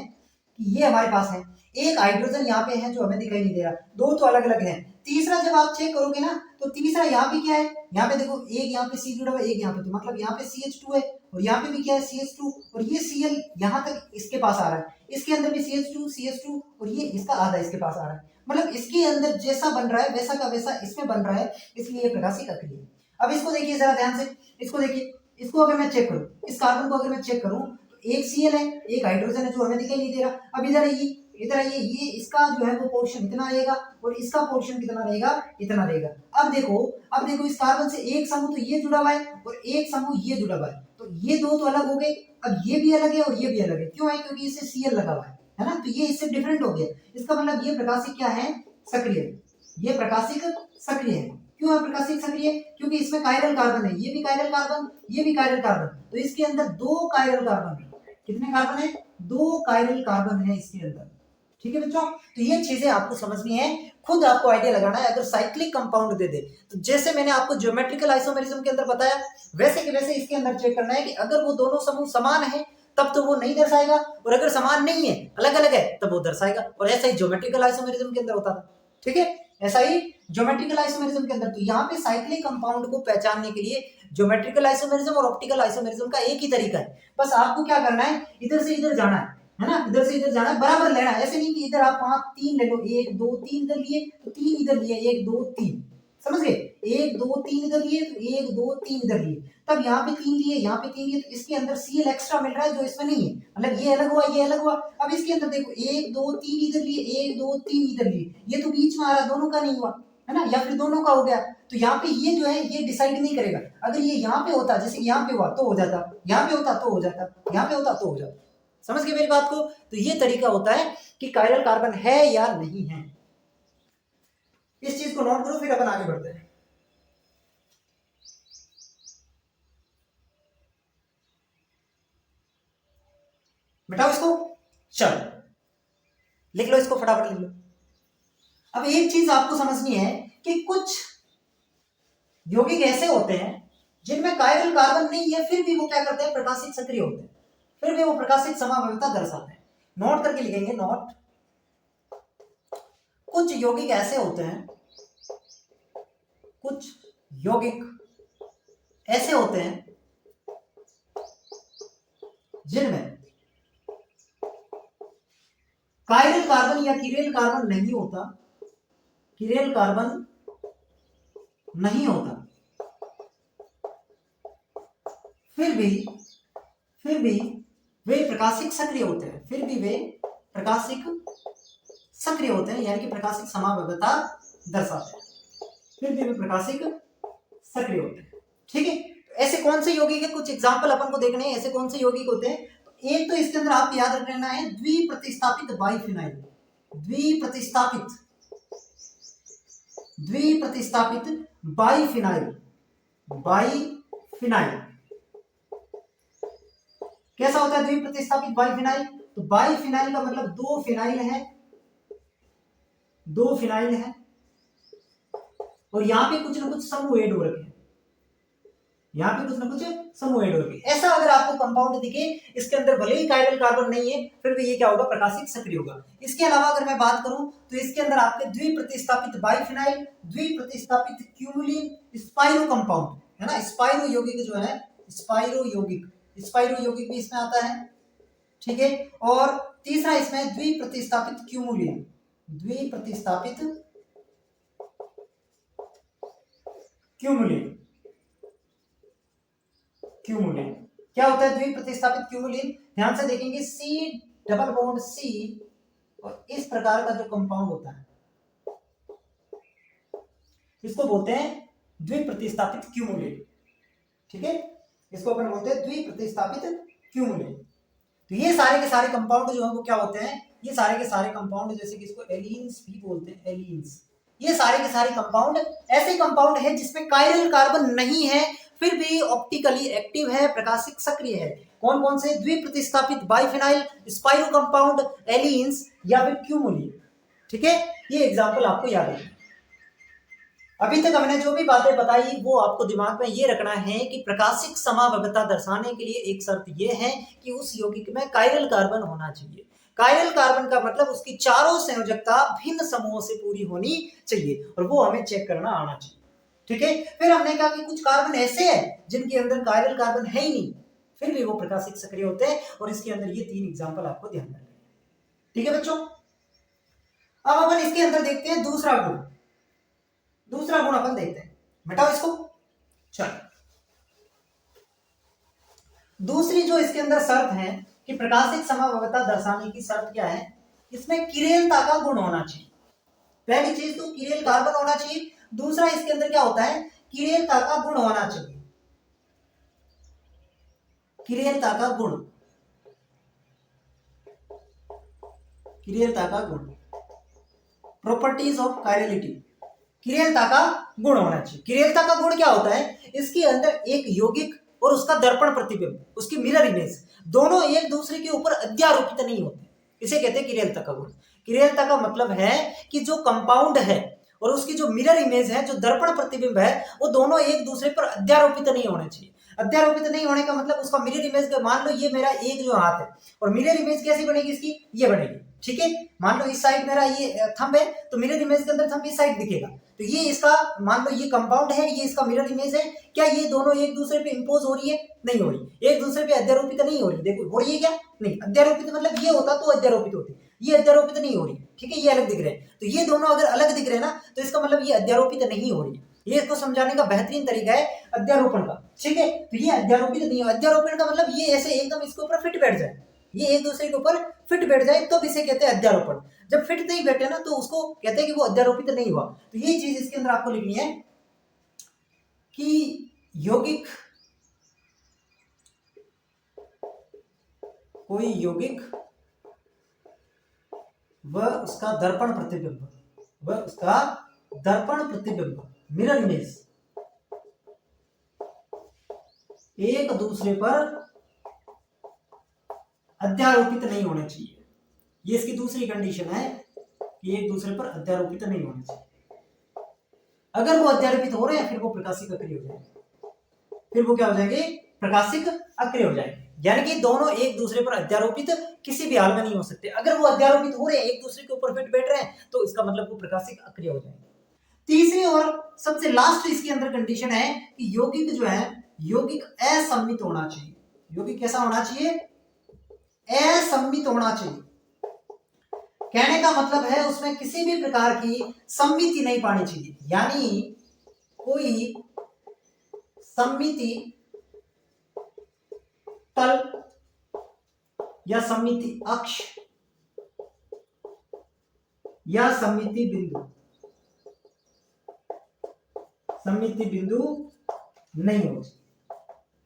कि ये हमारे पास है एक हाइड्रोजन यहाँ पे है जो हमें दिखाई नहीं दे रहा, दो तो अलग अलग है। तीसरा जब आप चेक करोगे ना तो तीसरा यहाँ पे क्या है, यहाँ पे देखो एक यहाँ पे C जुड़ा हुआ है, एक यहाँ पे, तो मतलब यहाँ पे CH2 है और यहाँ पे भी क्या है CH2 और ये Cl यहाँ तक इसके पास आ रहा है, इसके अंदर भी CH2 और ये इसका आधा इसके पास आ रहा है, मतलब इसके अंदर जैसा बन रहा है वैसा का वैसा इसमें बन रहा है, इसलिए ये प्रकाशिक अक्रिय है। अब इसको देखिए जरा ध्यान से, इसको देखिए, इसको अगर मैं चेक करूं, इस कार्बन को अगर मैं चेक करूं तो एक Cl है, एक हाइड्रोजन है जो हमें दिखाई नहीं दे रहा। अब इधर ये इसका जो है वो पोर्शन इतना रहेगा और इसका पोर्शन कितना रहेगा, इतना रहेगा। अब देखो इस कार्बन से एक समूह तो ये जुड़ा हुआ है और एक समूह ये जुड़ा हुआ है, तो ये दो तो अलग हो गए। अब ये भी अलग है और ये भी अलग है, क्यों है, क्योंकि इससे Cl लगा हुआ है ना, तो ये इससे डिफरेंट हो गया। इसका मतलब ये प्रकाशिक क्या है, सक्रिय, ये प्रकाशिक सक्रिय है। क्यों है प्रकाशिक सक्रिय, क्योंकि इसमें कायरल कार्बन है, ये भी कायरल कार्बन, ये भी कायरल कार्बन, तो इसके अंदर दो कायरल कार्बन है। कितने कार्बन है, दो कायरल कार्बन है इसके अंदर, ठीक है बच्चों। तो ये चीजें आपको समझनी है, खुद आपको आइडिया लगाना है। अगर साइक्लिक कंपाउंड दे दे तो जैसे मैंने आपको ज्योमेट्रिकल आइसोमेरिज्म के अंदर बताया वैसे के वैसे इसके अंदर चेक करना है कि अगर वो दोनों समूह समान है तब तो वो नहीं दर्शाएगा, और अगर समान नहीं है अलग अलग है तब वो दर्शाएगा। और ऐसा ही ज्योमेट्रिकल आइसोमेरिज्म के अंदर होता था, ठीक है, ऐसा ही ज्योमेट्रिकल आइसोमेरिज्म के अंदर। तो यहाँ पे साइक्लिक कंपाउंड को पहचानने के लिए ज्योमेट्रिकल आइसोमेरिज्म और ऑप्टिकल आइसोमेरिज्म का एक ही तरीका है, बस आपको क्या करना है, इधर से इधर जाना है ना, इधर से इधर जाना है, बराबर लेना है। ऐसे नहीं कि इधर आप वहां तीन ले लो, एक दो तीन इधर लिए तो तीन इधर लिए, एक दो तीन, समझ गए, एक दो तीन इधर लिए तो एक दो तीन इधर लिए, तब यहाँ पे तीन लिए, यहाँ पे तीन लिए, तो इसके अंदर Cl एक्स्ट्रा मिल रहा है जो इसमें नहीं है, मतलब ये अलग हुआ ये अलग हुआ। अब इसके अंदर देखो एक दो तीन इधर लिए, एक दो तीन इधर लिए, ये तो बीच में आ रहा, दोनों का नहीं हुआ है ना, या फिर दोनों का हो गया। तो यहाँ पे ये जो है ये डिसाइड नहीं करेगा, अगर ये यहाँ पे होता, जैसे यहाँ पे हुआ तो हो जाता, यहाँ पे होता तो हो जाता, यहाँ पे होता तो हो जाता। समझ गए मेरी बात को? तो ये तरीका होता है कि कायरल कार्बन है या नहीं है। इस चीज को नोट करो, फिर अपन आगे बढ़ते हैं। मिटाओ इसको, चलो लिख लो इसको, फटाफट लिख लो। अब एक चीज आपको समझनी है कि कुछ यौगिक ऐसे होते हैं जिनमें कायरल कार्बन नहीं है फिर भी वो क्या करते हैं, प्रकाशिक सक्रिय होते हैं, फिर भी वो प्रकाशिक समावयवता दर्शाते हैं। नोट करके लिखेंगे, नोट। कुछ यौगिक ऐसे होते हैं, कुछ यौगिक ऐसे होते हैं जिनमें कायरल कार्बन या किरेल कार्बन नहीं होता, किरेल कार्बन नहीं होता, फिर भी वे प्रकाशिक सक्रिय होते हैं, फिर भी वे प्रकाशिक सक्रिय होते हैं, यानी कि प्रकाशिक समावयवता दर्शाते हैं, फिर भी वे प्रकाशिक सक्रिय होते हैं, ठीक है। ऐसे कौन से यौगिक है, कुछ एग्जांपल अपन को देखने हैं, ऐसे कौन से यौगिक होते हैं। तो एक तो इसके अंदर आपको याद रखना है द्विप्रतिस्थापित बाइफिनाइल, द्विप्रतिस्थापित बाइफिनाइल, बाइफिनाइल कैसा होता है द्विप्रतिस्थापित बाइफिनाइल? तो बाइफिनाइल का मतलब दो फिनाइल है, दो फिनाइल है और यहां पे कुछ ना कुछ समूह ऐड हो रखे हैं, यहां पे कुछ ना कुछ समूह ऐड हो रखे हैं। ऐसा अगर आपको कंपाउंड दिखे, इसके अंदर भले ही कायरल कार्बन नहीं है, फिर भी ये क्या होगा, प्रकाशिक सक्रिय होगा। इसके अलावा अगर मैं बात करूं तो इसके अंदर आपके द्विप्रतिस्थापित बाइफिनाइल, द्विप्रतिस्थापित क्यूमुलिन, स्पाइरो कंपाउंड है ना, स्पाइरो यौगिक जो है, स्पाइरो यौगिक भी इसमें आता है, ठीक है। और तीसरा इसमें द्विप्रतिस्थापित क्यूमुलिन, द्विप्रतिस्थापित क्यूमुलिन, क्यूमुलिन क्या होता है द्विप्रतिस्थापित क्यूमुलिन? ध्यान से देखेंगे, सी डबल बॉन्ड सी और इस प्रकार का जो कंपाउंड होता है इसको बोलते हैं द्विप्रतिस्थापित क्यूमुलिन, ठीक है, इसको अपन बोलते हैं द्विप्रतिस्थापित क्यूमुलिन। तो ये सारे के सारे कंपाउंड जो है वो क्या होते हैं, ये सारे के सारे कंपाउंड, जैसे कि इसको एलीन्स भी बोलते हैं, एलीन्स, ये सारे के सारे कंपाउंड ऐसे कंपाउंड है जिसमें कायरल कार्बन नहीं है, फिर भी ऑप्टिकली एक्टिव है, प्रकाशिक सक्रिय है। कौन कौन से? द्विप्रतिस्थापित बाइफिनाइल, स्पाइरो कंपाउंड, एलीन्स या फिर क्यूमुलिन, ठीक है। ये एग्जांपल आपको याद है। अभी तक हमने जो भी बातें बताई वो आपको दिमाग में ये रखना है कि प्रकाशिक समावयवता दर्शाने के लिए एक शर्त ये है कि उस यौगिक में कायरल कार्बन होना चाहिए। कायरल कार्बन का मतलब उसकी चारों संयोजकता भिन्न समूहों से पूरी होनी चाहिए और वो हमें चेक करना आना चाहिए, ठीक है। फिर हमने कहा कि कुछ कार्बन ऐसे हैं जिनके अंदर कायरल कार्बन है ही नहीं, फिर भी वो प्रकाशिक सक्रिय होते हैं और इसके अंदर ये 3 एग्जाम्पल आपको ध्यान रखना है, ठीक है बच्चों। अब अपन इसके अंदर देखते हैं दूसरा गुण, दूसरा गुण अपन देखते हैं, मिटाओ इसको। चलो, दूसरी जो इसके अंदर शर्त है कि प्रकाशिक समावयवता दर्शाने की शर्त क्या है, इसमें किरेलता का गुण होना चाहिए। पहली चीज तो किरेल कार्बन होना चाहिए, दूसरा इसके अंदर क्या होता है, किरेलता का गुण होना चाहिए, किरेलता का गुण, किरेलता का गुण, प्रॉपर्टीज ऑफ कायरलिटी, किरेलता का गुण होना चाहिए। किरेलता का गुण क्या होता है, इसके अंदर एक यौगिक और उसका दर्पण प्रतिबिंब, उसकी मिरर इमेज, दोनों एक दूसरे के ऊपर अध्यारोपित नहीं होते, इसे कहते हैं किरेलता का गुण। किरेलता का मतलब है कि जो कंपाउंड है और उसकी जो मिरर इमेज है, जो दर्पण प्रतिबिंब है, वो दोनों एक दूसरे पर अध्यारोपित नहीं होने चाहिए। अध्यारोपित नहीं होने का मतलब उसका मिरर इमेज, मान लो ये मेरा एक जो हाथ है और मिरर इमेज कैसी बनेगी इसकी, ये बनेगी, ठीक है। मान लो इस साइड मेरा ये थंब है तो मिरर इमेज के अंदर थंब इस साइड दिखेगा, तो ये इसका, मान लो ये कंपाउंड है, ये इसका मिरर इमेज है, क्या ये दोनों एक दूसरे पे इंपोज हो रही है? नहीं हो रही, एक दूसरे पे अध्यारोपित नहीं हो रही। देखो हो रही है क्या? नहीं। अध्यारोपित मतलब ये होता तो अध्यारोपित होती, ये अध्यारोपित नहीं हो रही, ठीक है, ये अलग दिख रहे हैं। तो ये दोनों अगर अलग दिख रहे हैं ना, तो इसका मतलब ये अध्यारोपित नहीं हो रही है। ये इसको समझाने का बेहतरीन तरीका है अध्यारोपण का, ठीक है। तो ये अध्यारोपित नहीं है, अध्यारोपण का मतलब ये ऐसे एकदम इसके ऊपर फिट बैठ जाए, ये एक दूसरे के ऊपर फिट बैठ जाए तो इसे कहते हैं अध्यारोपण। जब फिट नहीं बैठे ना तो उसको कहते हैं कि वो अध्यारोपित नहीं हुआ। तो ये चीज इसके अंदर आपको लिखनी है कि यौगिक, कोई यौगिक व उसका दर्पण प्रतिबिंब, वह उसका दर्पण प्रतिबिंब, मिरर इमेज, एक दूसरे पर अध्यारोपित नहीं होने चाहिए। ये इसकी दूसरी कंडीशन है कि एक दूसरे पर अध्यारोपित नहीं होने चाहिए। अगर वो अध्यारोपित हो रहे हैं फिर वो प्रकाशिक अक्रिय हो जाएंगे, फिर वो क्या हो जाएंगे, प्रकाशिक अक्रिय हो जाएंगे। यानी कि दोनों एक दूसरे पर अध्यारोपित किसी भी हाल में नहीं हो सकते। अगर वो अध्यारोपित हो रहे हैं, एक दूसरे के ऊपर फिट बैठ रहे हैं, तो इसका मतलब वो प्रकाशिक अक्रिय हो जाएंगे। तीसरी और सबसे लास्ट इसके अंदर कंडीशन है कि यौगिक जो है, यौगिक असम्मित होना चाहिए। यौगिक कैसा होना चाहिए? असम्मित होना चाहिए। कहने का मतलब है उसमें किसी भी प्रकार की सम्मिति नहीं पानी चाहिए, यानी कोई सम्मिति तल या सम्मिति अक्ष या सम्मिति बिंदु, सम्मिति बिंदु नहीं होना चाहिए,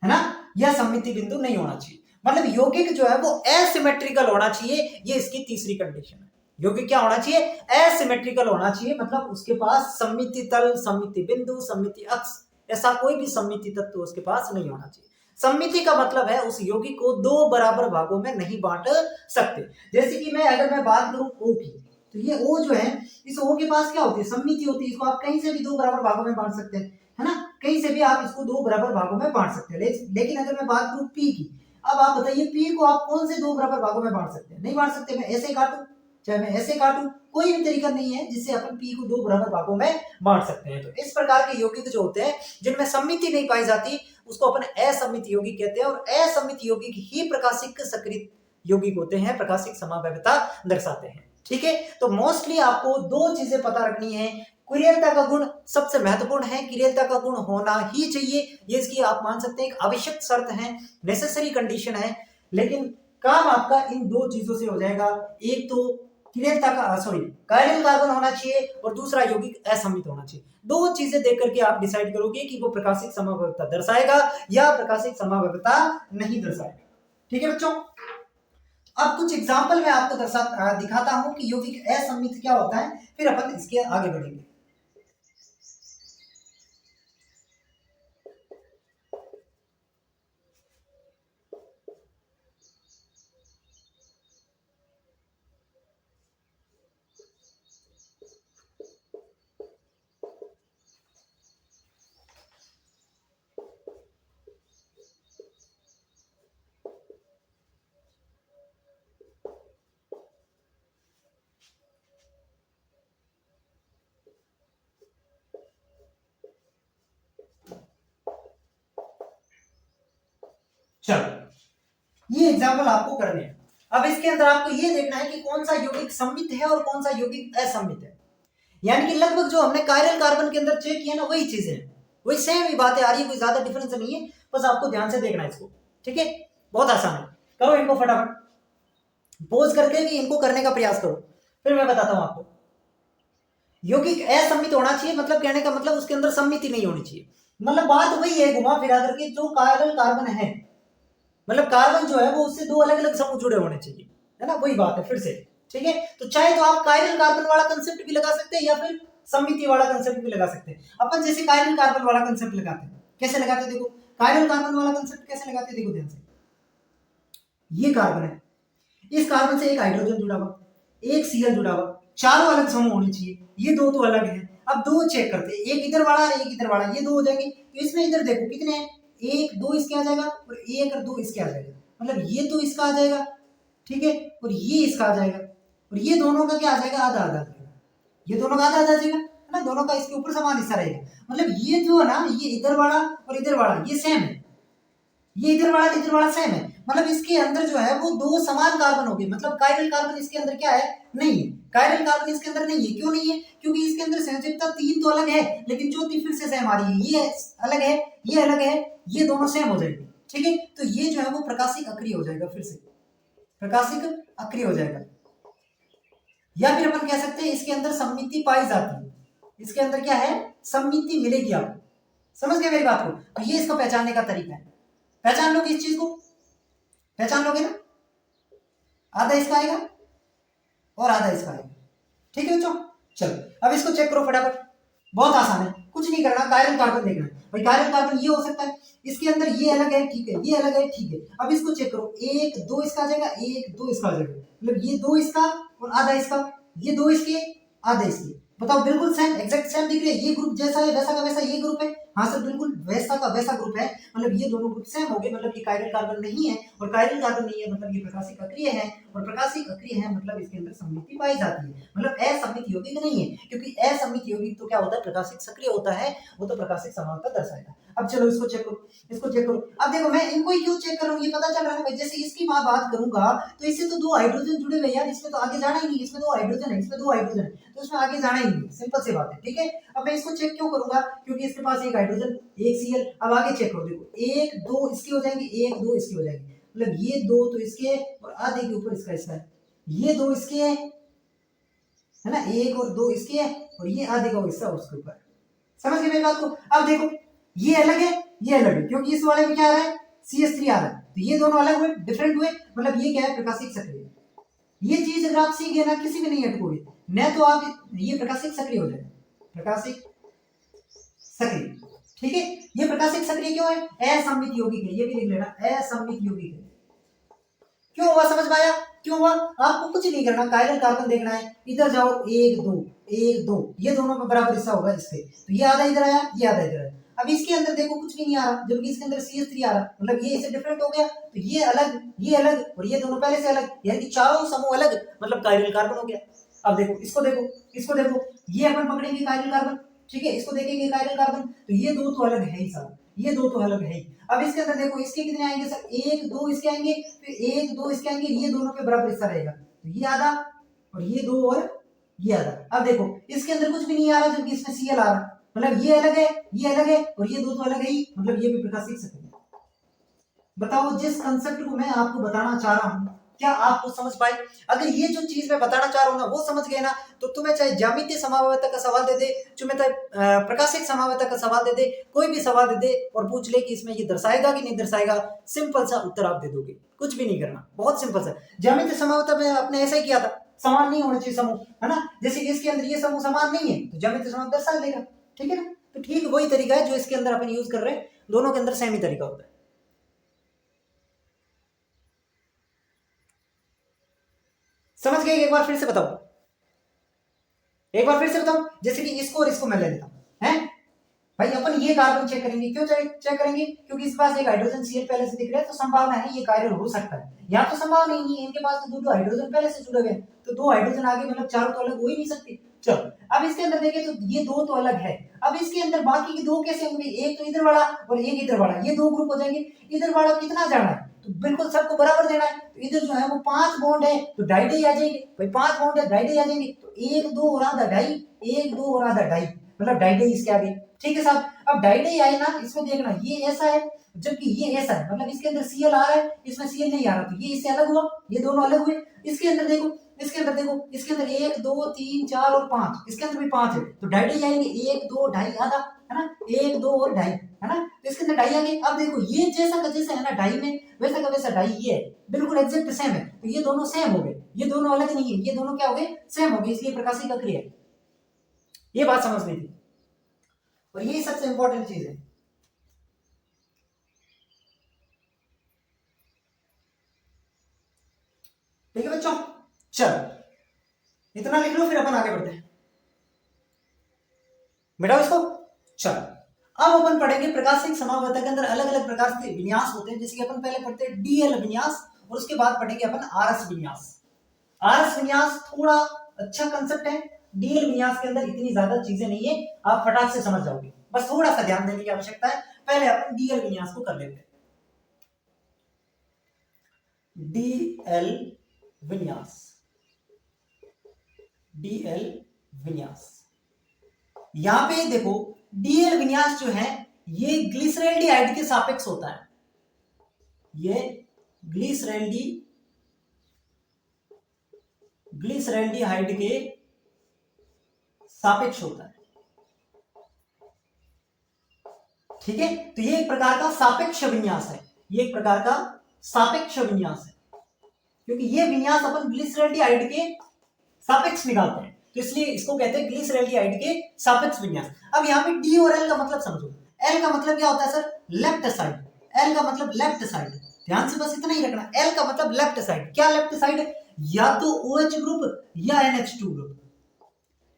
है ना, यह सम्मिति बिंदु नहीं होना चाहिए। मतलब यौगिक जो है वो एसिमेट्रिकल होना चाहिए, ये इसकी तीसरी कंडीशन है। यौगिक क्या होना चाहिए? एसिमेट्रिकल होना चाहिए, मतलब उसके पास सममिति तल, सममिति बिंदु, सममिति अक्ष, ऐसा कोई भी सममिति तत्व उसके पास नहीं होना चाहिए। सममिति का मतलब है उस यौगिक को दो बराबर भागों में नहीं बांट सकते। जैसे कि अगर मैं बात करूं O की, तो ये O जो है, इस O के पास क्या होती है? सममिति होती है। इसको आप कहीं से भी दो बराबर भागों में बांट सकते हैं, है ना, कहीं से भी आप इसको दो बराबर भागों में बांट सकते हैं। लेकिन अगर मैं बात करूं P की, अब आप बताइए P को आप कौन से दो बराबर भागों में बांट सकते हैं? नहीं बांट सकते। मैं ऐसे काटूं, चाहे मैं ऐसे काटूं, कोई भी तरीका नहीं है जिससे अपन P को दो बराबर भागों में बांट सकते हैं। तो इस प्रकार के यौगिक जो होते हैं जिनमें सममिति नहीं पाई जाती, उसको अपन असममित यौगिक कहते हैं। और असममित यौगिक ही प्रकाशिक सक्रिय यौगिक होते हैं, प्रकाशिक समावैधता दर्शाते हैं। ठीक है, तो मोस्टली आपको दो चीजें पता रखनी है। क्रियालता का गुण सबसे महत्वपूर्ण है, क्रियालता का गुण होना ही चाहिए, ये इसकी आप मान सकते हैं एक आवश्यक शर्त है, नेसेसरी कंडीशन है। लेकिन काम आपका इन दो चीजों से हो जाएगा, एक तो क्रियालता का कायरल कार्बन होना चाहिए और दूसरा यौगिक असममित होना चाहिए। दो चीजें देख करके आप डिसाइड करोगे कि वो प्रकाशिक समावैधता दर्शाएगा या प्रकाशिक समावैधता नहीं दर्शाएगा। ठीक है बच्चों, अब कुछ एग्जांपल मैं आपको दिखाता हूं कि यौगिक असममित क्या होता है, फिर अपन इसके आगे बढ़ेंगे। चलो, ये एग्जाम्पल आपको करने हैं। अब इसके अंदर आपको ये देखना है कि कौन सा यौगिक सममित है और कौन सा यौगिक असममित है। यानी कि लगभग जो हमने कायरल कार्बन के अंदर चेक किया ना, वही चीजें हैं, वही सेम ही बातें आ रही है, कोई ज्यादा डिफरेंस नहीं है। बस आपको ध्यान से देखना है इसको। ठीक है, बहुत आसान है, करो इनको फटाफट, पोज करके भी इनको करने का प्रयास करो, फिर मैं बताता हूं आपको। यौगिक असममित होना चाहिए, मतलब कहने का मतलब उसके अंदर सम्मिति नहीं होनी चाहिए। मतलब बात वही है घुमा फिरा करके, जो कायरल कार्बन है, मतलब कार्बन जो है वो उससे दो अलग अलग समूह जुड़े होने चाहिए, है ना, वही बात है फिर से। ठीक है, तो चाहे तो आप कायरल कार्बन वाला कंसेप्ट भी लगा सकते हैं या फिर सममिति वाला कंसेप्ट भी लगा सकते हैं। अपन जैसे कायरल कार्बन वाला कंसेप्ट लगाते हैं, कैसे लगाते हैं देखो, कायरल कार्बन वाला कंसेप्ट कैसे लगाते हैं देखो ध्यान से। ये कार्बन है, इस कार्बन से एक हाइड्रोजन जुड़ा हुआ, एक सीएल जुड़ा हुआ, चारों अलग समूह होने चाहिए, ये दो तो अलग है। अब दो चेक करते हैं, एक इधर वाला एक इधर वाला, ये दो हो जाएंगे। तो इसमें इधर देखो कितने हैं, एक दो इसके आ जाएगा और एक और दो इसके आ जाएगा, मतलब ये तो इसका आ जाएगा, ठीक है, और ये इसका आ जाएगा, और ये दोनों का क्या आ जाएगा, आधा आधा आ जाएगा, ये दोनों का आधा आधा आ जाएगा, है ना, दोनों का इसके ऊपर समान हिस्सा रहेगा। मतलब ये जो है ना, ये इधर वाला और इधर वाला ये सेम है, ये इधर वाला सेम है, मतलब इसके अंदर जो है वो दो समान कार्बन हो गए। मतलब कायरल कार्बन इसके अंदर क्या है, नहीं है, कायरल कार्बन इसके अंदर नहीं है। क्यों नहीं है? क्योंकि इसके अंदर संयोजकता तीन तो अलग है, लेकिन चौथी फिर से सेम आ रही है, ये अलग है, ये अलग है, ये दोनों सेम हो जाएंगे। ठीक है, तो ये जो है वो प्रकाशिक अक्रिय हो जाएगा, फिर से प्रकाशिक अक्रिय हो जाएगा। या फिर अपन कह सकते हैं इसके अंदर सम्मिति पाई जाती है, इसके अंदर क्या है, सम्मिति मिलेगी आपको। समझ गए मेरी बात को? तो ये इसको पहचानने का तरीका है। पहचान लोगे इस चीज को, पहचान लोगे ना, आधा इसका आएगा और आधा इसका आएगा। ठीक है बच्चों, चलो अब इसको चेक करो फटाफट, बहुत आसान है, कुछ नहीं करना, कायरल कार्बन देखना है भाई। कायरल कार्बन ये हो सकता है, इसके अंदर ये अलग है, ठीक है, ये अलग है, ठीक है। अब इसको चेक करो, एक दो इसका आ जाएगा, एक दो इसका आ जाएगा, मतलब ये दो इसका और आधा इसका, ये दो इसके आधा इसके। बताओ, बिल्कुल सेम, एग्जैक्ट सेम दिख रही है, ये ग्रुप जैसा है वैसा का वैसा ये ग्रुप है। हाँ सर, बिल्कुल वैसा का वैसा ग्रुप है, मतलब ये दोनों ग्रुप सेम हो गए, मतलब ये कायरल कार्बन नहीं है और कायरल कार्बन नहीं है, मतलब ये प्रकाशिक अक्रिय है, और प्रकाशिक अक्रिय है मतलब इसके अंदर सम्मिति पाई जाती है, मतलब असम्मित यौगिक नहीं है। क्योंकि असम्मित यौगिक तो क्या होता है, प्रकाशिक सक्रिय होता है, वो तो प्रकाशिक समानता दर्शाएगा। अब चलो इसको चेक करो, इसको चेक करो। अब देखो मैं इनको ही क्यों चेक कर रहा हूँ, ये पता चल रहा है भाई। जैसे इसकी बात करूंगा तो इससे तो दो हाइड्रोजन जुड़े हुए यार, इसमें तो आगे जाना ही नहीं, इसमें दो हाइड्रोजन है, इसमें दो हाइड्रोजन है, तो इसमें आगे जाना ही नहीं, सिंपल सी बात है। ठीक है, अब मैं इसको चेक क्यों करूंगा, क्योंकि इसके पास एक हाइड्रोजन एक सीएल। अब आगे चेक करो, देखो एक दो इसके हो जाएंगे, एक दो इसके हो जाएंगे, मतलब ये दो तो इसके और आधे के ऊपर इसका हिस्सा है, ये दो इसके है ना, एक और दो इसके है, और ये आधे का हिस्सा उसके ऊपर। समझ गए मेरी बात को? अब देखो ये अलग है, ये अलग है, क्योंकि इस वाले में क्या आ रहा है, CH3 आ रहा है, तो ये दोनों अलग हुए, डिफरेंट हुए, मतलब ये क्या है, प्रकाशिक सक्रिय। ये चीज अगर आप सीख गए ना, किसी में नहीं अटकोगे, न तो आप ये प्रकाशिक सक्रिय हो जाएगा, प्रकाशिक सक्रिय। ठीक है, ये प्रकाशिक सक्रिय क्यों है, असममित यौगिक है, ये भी लिख लेना, असममित यौगिक है। क्यों हुआ, समझ में आया क्यों हुआ? आपको कुछ नहीं करना, कायरल कार्बन देखना है, इधर जाओ, 1 2 1 2, ये दोनों में बराबर हिस्सा होगा इसके, तो ये आधा इधर आया, ये आधा इधर आया। अब इसके अंदर देखो कुछ भी नहीं आ रहा, जबकि इसके अंदर CH3 आ रहा, मतलब ये इससे डिफरेंट हो गया, तो ये अलग और ये दोनों पहले से अलग, यानी कि चारों समूह अलग, मतलब कायरल कार्बन हो गया। अब देखो इसको देखो, इसको देखो, ये अपन पकड़ेंगे कायरल कार्बन, ठीक है, इसको देखेंगे कायरल कार्बन, तो ये दो तो अलग है ही साहब, ये दो तो अलग है ही। अब इसके अंदर देखो, इसके कितने आएंगे सर, 1 2 इसके आएंगे, फिर 1 2 इसके आएंगे, ये दोनों पे बराबर हिस्सा रहेगा, तो ये आधा और ये 2 और ये आधा। अब देखो इसके अंदर कुछ भी नहीं आ रहा, जबकि इसमें Cl आ रहा, मतलब ये अलग है, ये अलग है और ये दो तो अलग है ही, मतलब ये भी प्रकाशिक सक्रिय। बताओ, जिस कंसेप्ट को मैं आपको बताना चाह रहा हूं, क्या आपको समझ पाए? अगर ये जो चीज मैं बताना चाह रहा हूं ना, वो समझ गए ना, तो तुम्हें चाहे ज्यामितीय समवायता का सवाल दे दे, चाहे प्रकाशिक समवायता का सवाल दे दे, कोई भी सवाल दे दे और पूछ ले कि इसमें ये दर्शाएगा कि नहीं दर्शाएगा, सिंपल सा उत्तर आप दे दोगे, कुछ भी नहीं करना, बहुत सिंपल सा। ज्यामितीय समवायता में आपने ऐसा ही किया था, समान नहीं होने चाहिए समूह, है ना, जैसे कि इसके अंदर ये समूह समान नहीं है, तो ज्यामितीय समवायता दर्शा देगा, ठीक है ना। तो ठीक वही तरीका है जो इसके अंदर अपन यूज कर रहे हैं, दोनों के अंदर सेम ही तरीका होता है। समझ गए? एक बार फिर से बताओ, एक बार फिर से बताओ, जैसे कि इसको और इसको मैं ले लेता हूं, हैं भाई, अपन ये कार्बन चेक करेंगे, क्यों चेक करेंगे, क्योंकि इस पास एक हाइड्रोजन Cl पहले से दिख रहा है, तो संभावना है ये कायरल हो सकता है। यहाँ तो संभावना नहीं है, इनके पास तो दो हाइड्रोजन पहले से जुड़े हुए हैं, तो दो हाइड्रोजन आगे, मतलब चारों तो अलग हो ही नहीं सकते। चलो अब इसके अंदर देखें तो ये दो तो अलग है, अब इसके अंदर बाकी के दो कैसे होंगे, एक तो इधर वाला और एक इधर वाला, ये दो ग्रुप हो जाएंगे। इधर वाला कितना जाना है, तो बिल्कुल सबको बराबर देना है, तो इधर जो है वो 5 बॉन्ड है, तो डाई आ जाएंगे भाई, 5 बॉन्ड है, डाई आ जाएंगे, तो 1 2 और आधा डाई, 1 2 और आधा डाई, मतलब डाई इसके आगे, ठीक है साहब। अब डाई आए ना, इसमें देखना ये ऐसा है, जबकि ये ऐसा है, मतलब इसके अंदर Cl आ रहा है, इसमें Cl नहीं आ रहा, तो ये इससे अलग हुआ, ये दोनों अलग हुए। इसके अंदर देखो, इसके अंदर देखो, इसके अंदर 1 2 3 4 और 5, इसके अंदर भी 5 है, तो डाई आएंगे, 1 2 ढाई आधा, है ना, 1 2 और ढाई, है ना, तो इसके अंदर डाई आ गई। अब देखो ये जैसा का जैसा है ना डाई में, वैसा का वैसा डाई ये है, बिल्कुल एग्जैक्ट सेम है, तो ये दोनों सेम हो गए, ये दोनों अलग नहीं है, ये दोनों क्या हो गए, सेम हो गए, इसलिए प्रकाशिक अक्रिया। ये बात समझनी थी, और ये सबसे इंपॉर्टेंट चीज है। ठीक है बच्चों, चलो इतना लिख लो, फिर अपन आगे बढ़ते हैं, बेटा इसको। चलो अब अपन पढ़ेंगे प्रकाशिक समावयवता के अंदर अलग अलग प्रकार के विन्यास होते हैं, जैसे कि अपन पहले पढ़ते हैं डीएल विन्यास, और उसके बाद पढ़ेंगे अपन आरएस विन्यास। आरएस विन्यास थोड़ा अच्छा कंसेप्ट है, डीएल विन्यास के अंदर इतनी ज्यादा चीजें नहीं है, आप फटाक से समझ जाओगे, बस थोड़ा सा ध्यान देने की आवश्यकता है। पहले अपन डीएल विन्यास को कर लेते हैं। डीएल विन्यास, डीएल विन्यास, यहां पे देखो डीएल विन्यास जो है ये ग्लिसरैल्डिहाइड के सापेक्ष होता है, ये ग्लिसरैल्डिहाइड के सापेक्ष होता है, ठीक है। तो ये एक प्रकार का सापेक्ष विन्यास है, ये एक प्रकार का सापेक्ष विन्यास है, क्योंकि ये विन्यास अपन ग्लिसरैल्डिहाइड के सापेक्ष निकालते हैं, तो इसलिए इसको कहते हैं ग्लिसरैल्डिहाइड के सापेक्ष विन्यास। अब यहाँ पे डी और एल का मतलब समझो, एल का मतलब क्या होता है सर, लेफ्ट साइड, एल का मतलब लेफ्ट साइड, ध्यान से बस इतना ही रखना, एल का मतलब लेफ्ट साइड। क्या लेफ्ट साइड, या तो OH ग्रुप या NH2 ग्रुप,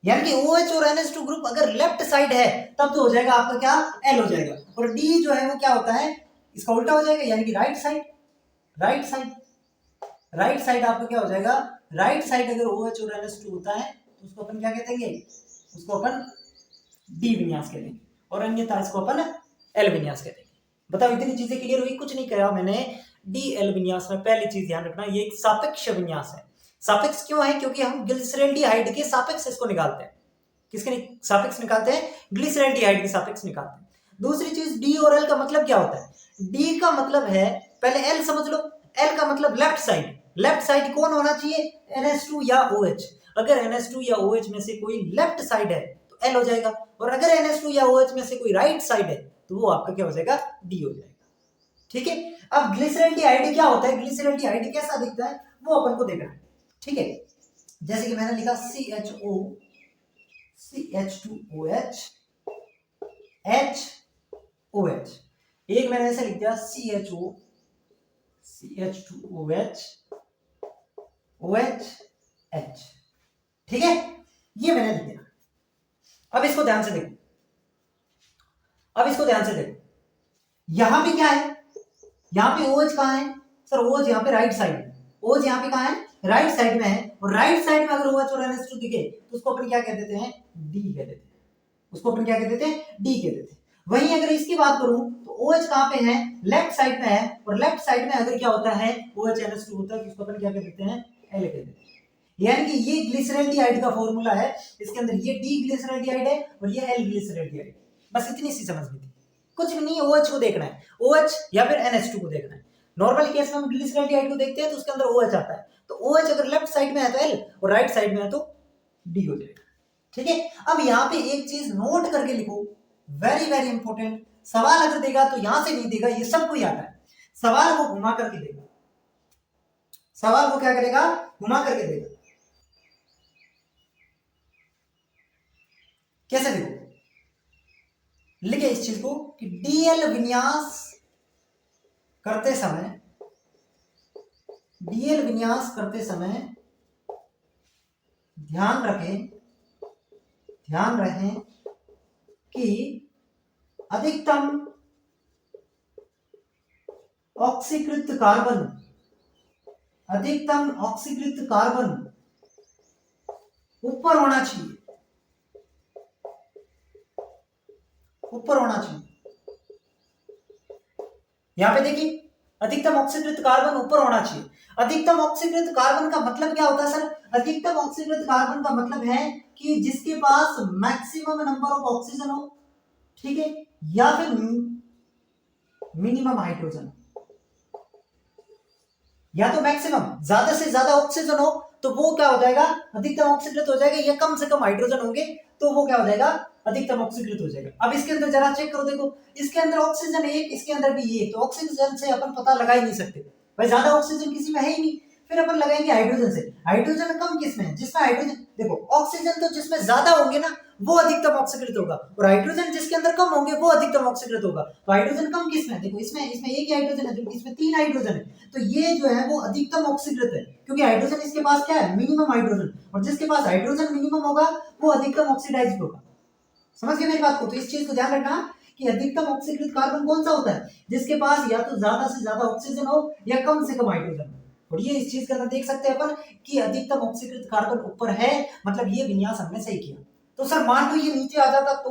यानी कि OH और NH2 ग्रुप अगर लेफ्ट साइड है तब तो हो जाएगा आपका क्या, एल हो जाएगा, और डी जो है वो क्या होता है, इसका उल्टा हो जाएगा, यानी कि right side, right side, right side आपका क्या हो जाएगा, राइट साइड अगर OH और NH2 होता है तो उसको अपन क्या कहते हैं, उसको अपन डी विन्यास कहते हैं, और अन्यथा इसको अपन एल विन्यास कहते हैं। बताओ इतनी चीजें क्लियर हुई, कुछ नहीं कहा मैंने। डी एल विन्यास में पहली चीज ध्यान रखना, ये एक सापेक्ष विन्यास है। सापेक्ष क्यों है, क्योंकि हम ग्लिसरैल्डिहाइड के सापेक्ष इसको निकालते हैं, किसके सापेक्ष निकालते हैं, ग्लिसरैल्डिहाइड के सापेक्ष निकालते हैं। दूसरी चीज डी और एल का मतलब क्या होता है, डी का मतलब है, पहले एल समझ लो, एल का मतलब लेफ्ट साइड, लेफ्ट साइड कौन होना चाहिए, NH2 या OH, अगर NH2 या OH में से कोई लेफ्ट साइड है तो L हो जाएगा, और अगर NH2 या OH में से कोई राइट साइड है तो वो आपका क्या हो जाएगा, D हो जाएगा, ठीक है। अब ग्लिसरैल्डिहाइड क्या होता है, ग्लिसरैल्डिहाइड कैसा दिखता है वो अपन को देखना है, ठीक है। जैसे कि मैंने लिखा CHO CH2OH HOH, एक मैंने ऐसे लिख दिया CHO CH2OH OH, ठीक है, ये मैंने लिख दिया। अब इसको ध्यान से देखो, यहां पे क्या है, यहां पे OH कहां है सर, OH यहां पे राइट साइड में, OH यहां पे कहां है, राइट साइड में है, और राइट साइड में अगर OH और NH2 दिखे तो उसको अपन क्या कह देते हैं, D कह देते हैं, उसको अपन क्या कह देते हैं, D कह देते हैं। वहीं अगर इसकी बात करूं तो OH कहां पे है, लेफ्ट साइड में है, और लेफ्ट साइड में अगर क्या होता है OH NH2 होता है, उसको अपन क्या कह देते हैं, L कह देते हैं। यानी कि ये ग्लिसरैल्डिहाइड का फॉर्मूला है, इसके अंदर ये D ग्लिसरैल्डिहाइड है और ये L ग्लिसरैल्डिहाइड, बस इतनी सी समझ में थी, कुछ भी नहीं है। OH को देखना है, OH या फिर NH2 को देखना है। नॉर्मल केस में हम ग्लिसरैल्डिहाइड को देखते हैं तो उसके अंदर OH आता है, तो OH अगर लेफ्ट साइड में है तो L और राइट साइड में है तो D हो जाएगा, ठीक है। अब यहाँ पे एक चीज नोट करके लिखो, वेरी वेरी इंपॉर्टेंट, सवाल अगर देगा तो यहां से नहीं देगा, ये सबको ही आता है, सवाल वो घुमा करके देगा, सवाल वो क्या करेगा, घुमा करके देगा। कैसे देखो, लिखे इस चीज को कि DL विन्यास करते समय ध्यान रखें कि अधिकतम ऑक्सीकृत कार्बन ऊपर होना चाहिए, यहां पे देखिए अधिकतम ऑक्सीकृत कार्बन ऊपर होना चाहिए। अधिकतम ऑक्सीकृत कार्बन का मतलब क्या होता है सर, अधिकतम ऑक्सीकृत कार्बन का मतलब है कि जिसके पास मैक्सिमम नंबर ऑफ ऑक्सीजन हो, ठीक है, या फिर मिनिमम हाइड्रोजन, या तो मैक्सिमम ज्यादा से ज्यादा ऑक्सीजन हो तो वो क्या हो जाएगा, अधिकतम ऑक्सीकृत हो जाएगा, या कम से कम हाइड्रोजन होंगे तो वो क्या हो जाएगा, अधिकतम ऑक्सीकृत हो जाएगा। अब इसके अंदर जरा चेक करो, देखो इसके अंदर ऑक्सीजन एक, इसके अंदर भी एक, तो ऑक्सीजन से अपन पता लगा ही नहीं सकते भाई, ज्यादा ऑक्सीजन किसी में है ही नहीं, फिर अपन लगाएंगे हाइड्रोजन से। हाइड्रोजन कम किसमें है, जिसमें हाइड्रोजन, देखो ऑक्सीजन तो जिसमें ज्यादा होंगे ना वो अधिकतम ऑक्सीकृत होगा, और हाइड्रोजन जिसके अंदर कम होंगे वो अधिकतम ऑक्सीकृत होगा। तो हाइड्रोजन कम किसमें है, देखो इसमें एक ही हाइड्रोजन है, जबकि इसमें 3 हाइड्रोजन है, तो ये जो है वो अधिकतम ऑक्सीकृत है, क्योंकि हाइड्रोजन इसके पास क्या है, मिनिमम हाइड्रोजन, और जिसके पास हाइड्रोजन मिनिमम होगा वो अधिकतम ऑक्सीडाइज्ड होगा। समझ गए मेरी बात को, तो इस चीज को ध्यान रखना कि अधिकतम ऑक्सीकृत कार्बन कौन सा होता है, जिसके पास या तो ज्यादा से ज्यादा ऑक्सीजन हो या कम से कम हाइड्रोजन हो। और ये इस चीज के अंदर देख सकते हैं अपन कि अधिकतम ऑक्सीकृत कार्बन ऊपर है, मतलब ये विन्यास हमने सही किया। तो सर मान लो ये नीचे आ जाता तो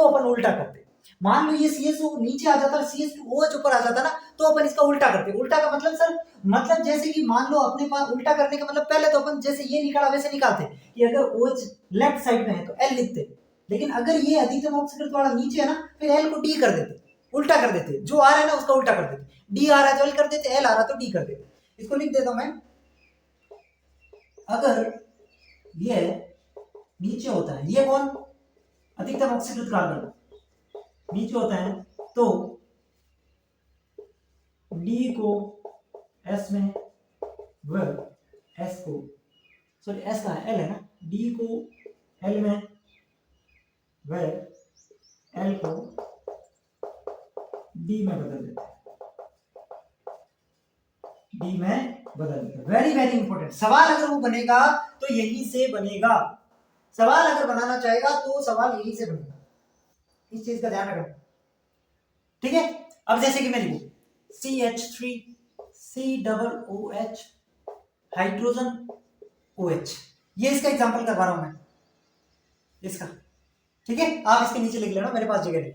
अपन उल्टा करते, मान लो ये CSO नीचे आ जाता, CH2OH ऊपर आ जाता ना, तो अपन इसका उल्टा करते। उल्टा का मतलब सर, मतलब जैसे कि मान लो अपने पास उल्टा करने का मतलब, पहले तो अपन जैसे ये निकाला वैसे निकालते कि अगर OH लेफ्ट साइड में है तो L लिखते, लेकिन अगर ये अधिकतम ऑक्सीकृत वाला नीचे है ना, फिर L को D कर देते, उल्टा कर देते, जो आ रहा है ना उसका उल्टा कर देते, D आ रहा है तो L कर देते, L आ रहा है तो D कर देते। इसको लिख देता हूं मैं, अगर ये नीचे होता है, ये कौन, अधिकतम ऑक्सीकृत कार्बन नीचे होता है, तो D को S में व S को, सॉरी S का है, L है ना, D को L में व L को D में बदल देते हैं, D में बदल देते हैं। वेरी वेरी इंपॉर्टेंट, सवाल अगर वो बनेगा तो यहीं से बनेगा, सवाल अगर बनाना चाहेगा तो सवाल यहीं से बनेगा, इस चीज का ध्यान रखना, ठीक है। अब जैसे कि मैं लिखूं CH3COOH हाइड्रोजन OH, ये इसका एग्जांपल करवा रहा हूं मैं इसका, ठीक है, आप इसके नीचे लिख लेना, मेरे पास जगह नहीं।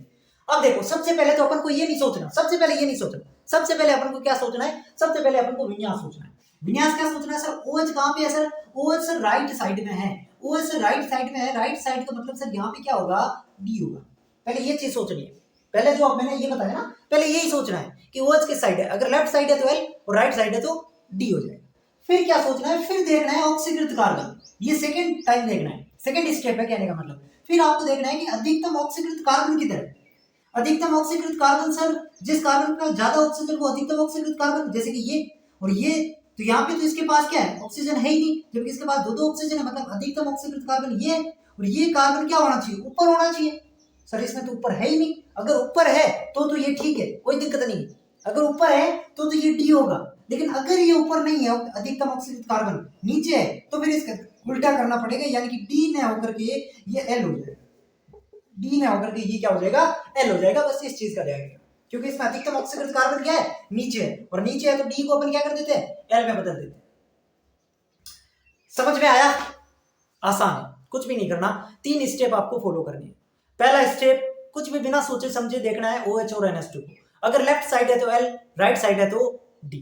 अब देखो सबसे पहले तो अपन को ये नहीं सोचना, सबसे पहले सबसे पहले अपन को क्या सोचना है, सबसे पहले अपन को विन्यास सोचना है। विन्यास क्या सोचना है सर, OH कहां पे है sir, OH sir right side में है, OH सर राइट साइड में है, राइट साइड का मतलब सर यहाँ पे क्या होगा, D होगा। पहले ये चीज सोचनी है, पहले जो मैंने ये बताया ना, पहले यही सोचना है कि OH किस साइड है, अगर लेफ्ट साइड है तो L और राइट साइड है तो D हो जाएगा। फिर क्या सोचना है, फिर देखना है ऑक्सीकृत कार्बन, ये सेकंड टाइम देखना है, सेकंड स्टेप है कहने का मतलब। फिर आपको देखना है कि अधिकतम ऑक्सीकृत कार्बन किधर है, अधिकतम ऑक्सीकृत कार्बन सर, जिस कार्बन के पास ज्यादा ऑक्सीजन वो अधिकतम ऑक्सीकृत कार्बन, जैसे कि ये और ये, तो यहाँ पे तो इसके पास क्या है, ऑक्सीजन है ही नहीं, जबकि इसके पास दो ऑक्सीजन है, मतलब अधिकतम ऑक्सीकृत कार्बन ये है। और ये कार्बन क्या होना चाहिए, ऊपर होना चाहिए। सर इसमें तो ऊपर है ही नहीं, अगर ऊपर है तो ये ठीक है, कोई दिक्कत नहीं है। अगर ऊपर है तो ये डी होगा, लेकिन अगर ये ऊपर नहीं है, अधिकतम ऑक्सीकृत कार्बन नीचे है, तो फिर इसका उल्टा करना पड़ेगा, यानी कि डी न होकर के ये एल हो जाएगा, डी न होकर के ये क्या हो जाएगा, एल हो जाएगा। बस इस चीज का ध्यान रखना, क्योंकि इसमें अधिकतम ऑक्सीकृत कार्बन क्या है, नीचे है, और नीचे है तो डी को अपन क्या कर देते हैं, एल में बदल देते हैं। समझ में आया? आसान है, कुछ भी नहीं करना, 3 स्टेप आपको फॉलो करनी है। पहला स्टेप, कुछ भी बिना सोचे समझे देखना है OH और NH2 को, अगर लेफ्ट साइड है तो L, राइट साइड है तो D,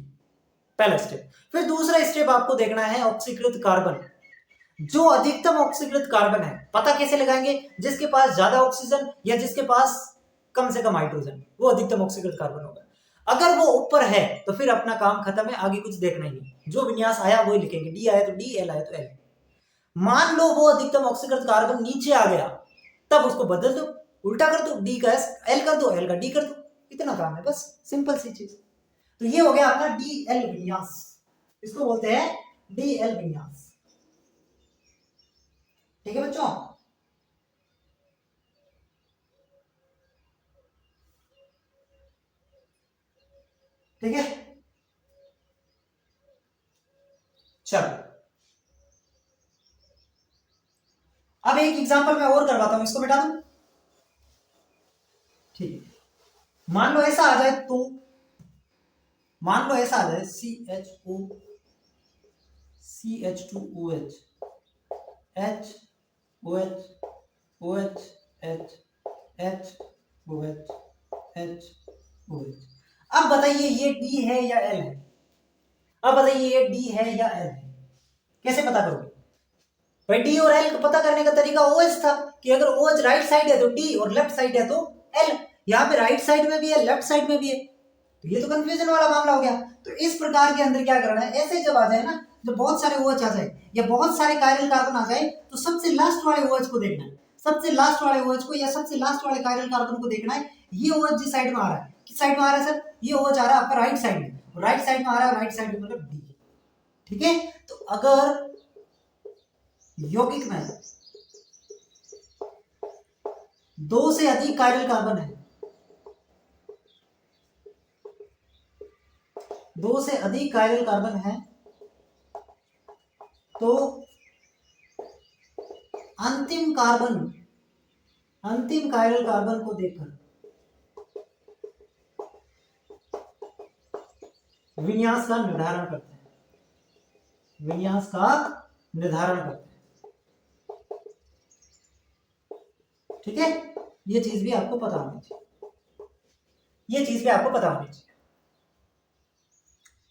पहला स्टेप। फिर दूसरा स्टेप आपको देखना है ऑक्सीकृत कार्बन, जो अधिकतम ऑक्सीकृत कार्बन है, पता कैसे लगाएंगे, जिसके पास ज्यादा ऑक्सीजन या जिसके पास कम से कम हाइड्रोजन, वो अधिकतम ऑक्सीकृत कार्बन होगा। अगर वो ऊपर है तो फिर अपना काम खत्म है, आगे कुछ देखना ही नहीं, जो विन्यास आया वही लिखेंगे, डी आया तो डी, एल आया तो एल। मान लो वो अधिकतम ऑक्सीकृत कार्बन नीचे आ गया, तब उसको बदल दो, उल्टा कर दो, डी का एल कर दो, एल का डी कर दो, इतना काम है, बस सिंपल सी चीज। तो ये हो गया अपना डी एल विन्यास, इसको बोलते हैं डी एल विन्यास। ठीक है बच्चों, ठीक है, चलो अब एक एग्जांपल मैं और करवाता हूं, इसको मिटा दूं, ठीक है। मान लो ऐसा आ जाए, तो मान लो ऐसा आ जाए CH2OH HOH OH HOH HOH। अब बताइए ये डी है या एल है, अब बताइए ये डी है या एल है, कैसे पता करोगे भाई? डी और एल को पता करने का तरीका OH था कि अगर OH राइट साइड है तो डी और लेफ्ट साइड है तो एल, यहाँ पे राइट साइड में भी है लेफ्ट साइड में भी है, तो ये तो कंफ्यूजन वाला मामला हो गया। तो इस प्रकार के अंदर क्या करना है, ऐसे जब आ जाए ना, जब बहुत सारे OH आ जाए या बहुत सारे कायरल कार्बन आ जाए, तो सबसे लास्ट वाले OH को देखना है, सबसे लास्ट वाले OH को या सबसे लास्ट वाले कायरल कार्बन को देखना है। ये OH जिस साइड में आ रहा है, किस साइड में आ रहा है सर, ये OH आ रहा है आपका राइट साइड में, राइट साइड में आ रहा है, राइट साइड में मतलब डी, ठीक है। तो अगर यौगिक में 2 से अधिक कायरल कार्बन है, 2 से अधिक कायरल कार्बन है, तो अंतिम कायरल कार्बन को देखकर विन्यास का निर्धारण करते हैं, विन्यास का निर्धारण करते हैं, ठीक है। ये चीज भी आपको पता होनी चाहिए, ये चीज भी आपको पता होनी चाहिए,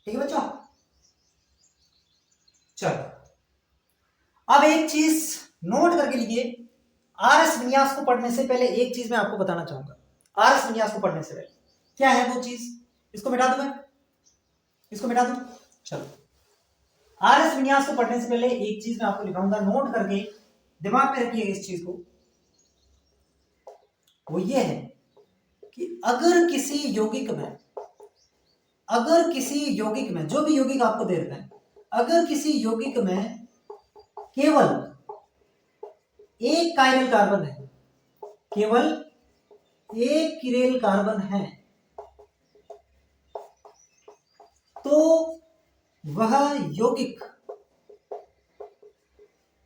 ठीक है बच्चों। चलो अब एक चीज नोट करके लीजिए, आरएस विन्यास को पढ़ने से पहले एक चीज मैं आपको बताना चाहूंगा। आरएस विन्यास को पढ़ने से पहले क्या है वो चीज, इसको मिटा दूं मैं, इसको मिटा दूं। चलो आरएस विन्यास को पढ़ने से पहले एक चीज मैं आपको लिखाऊंगा, नोट करके दिमाग में रखिए इस चीज को। वो ये है कि अगर किसी यौगिक में, अगर किसी यौगिक में, जो भी यौगिक आपको दे रखा है, अगर किसी यौगिक में केवल एक कायरल कार्बन है, केवल एक किरेल कार्बन है, तो वह यौगिक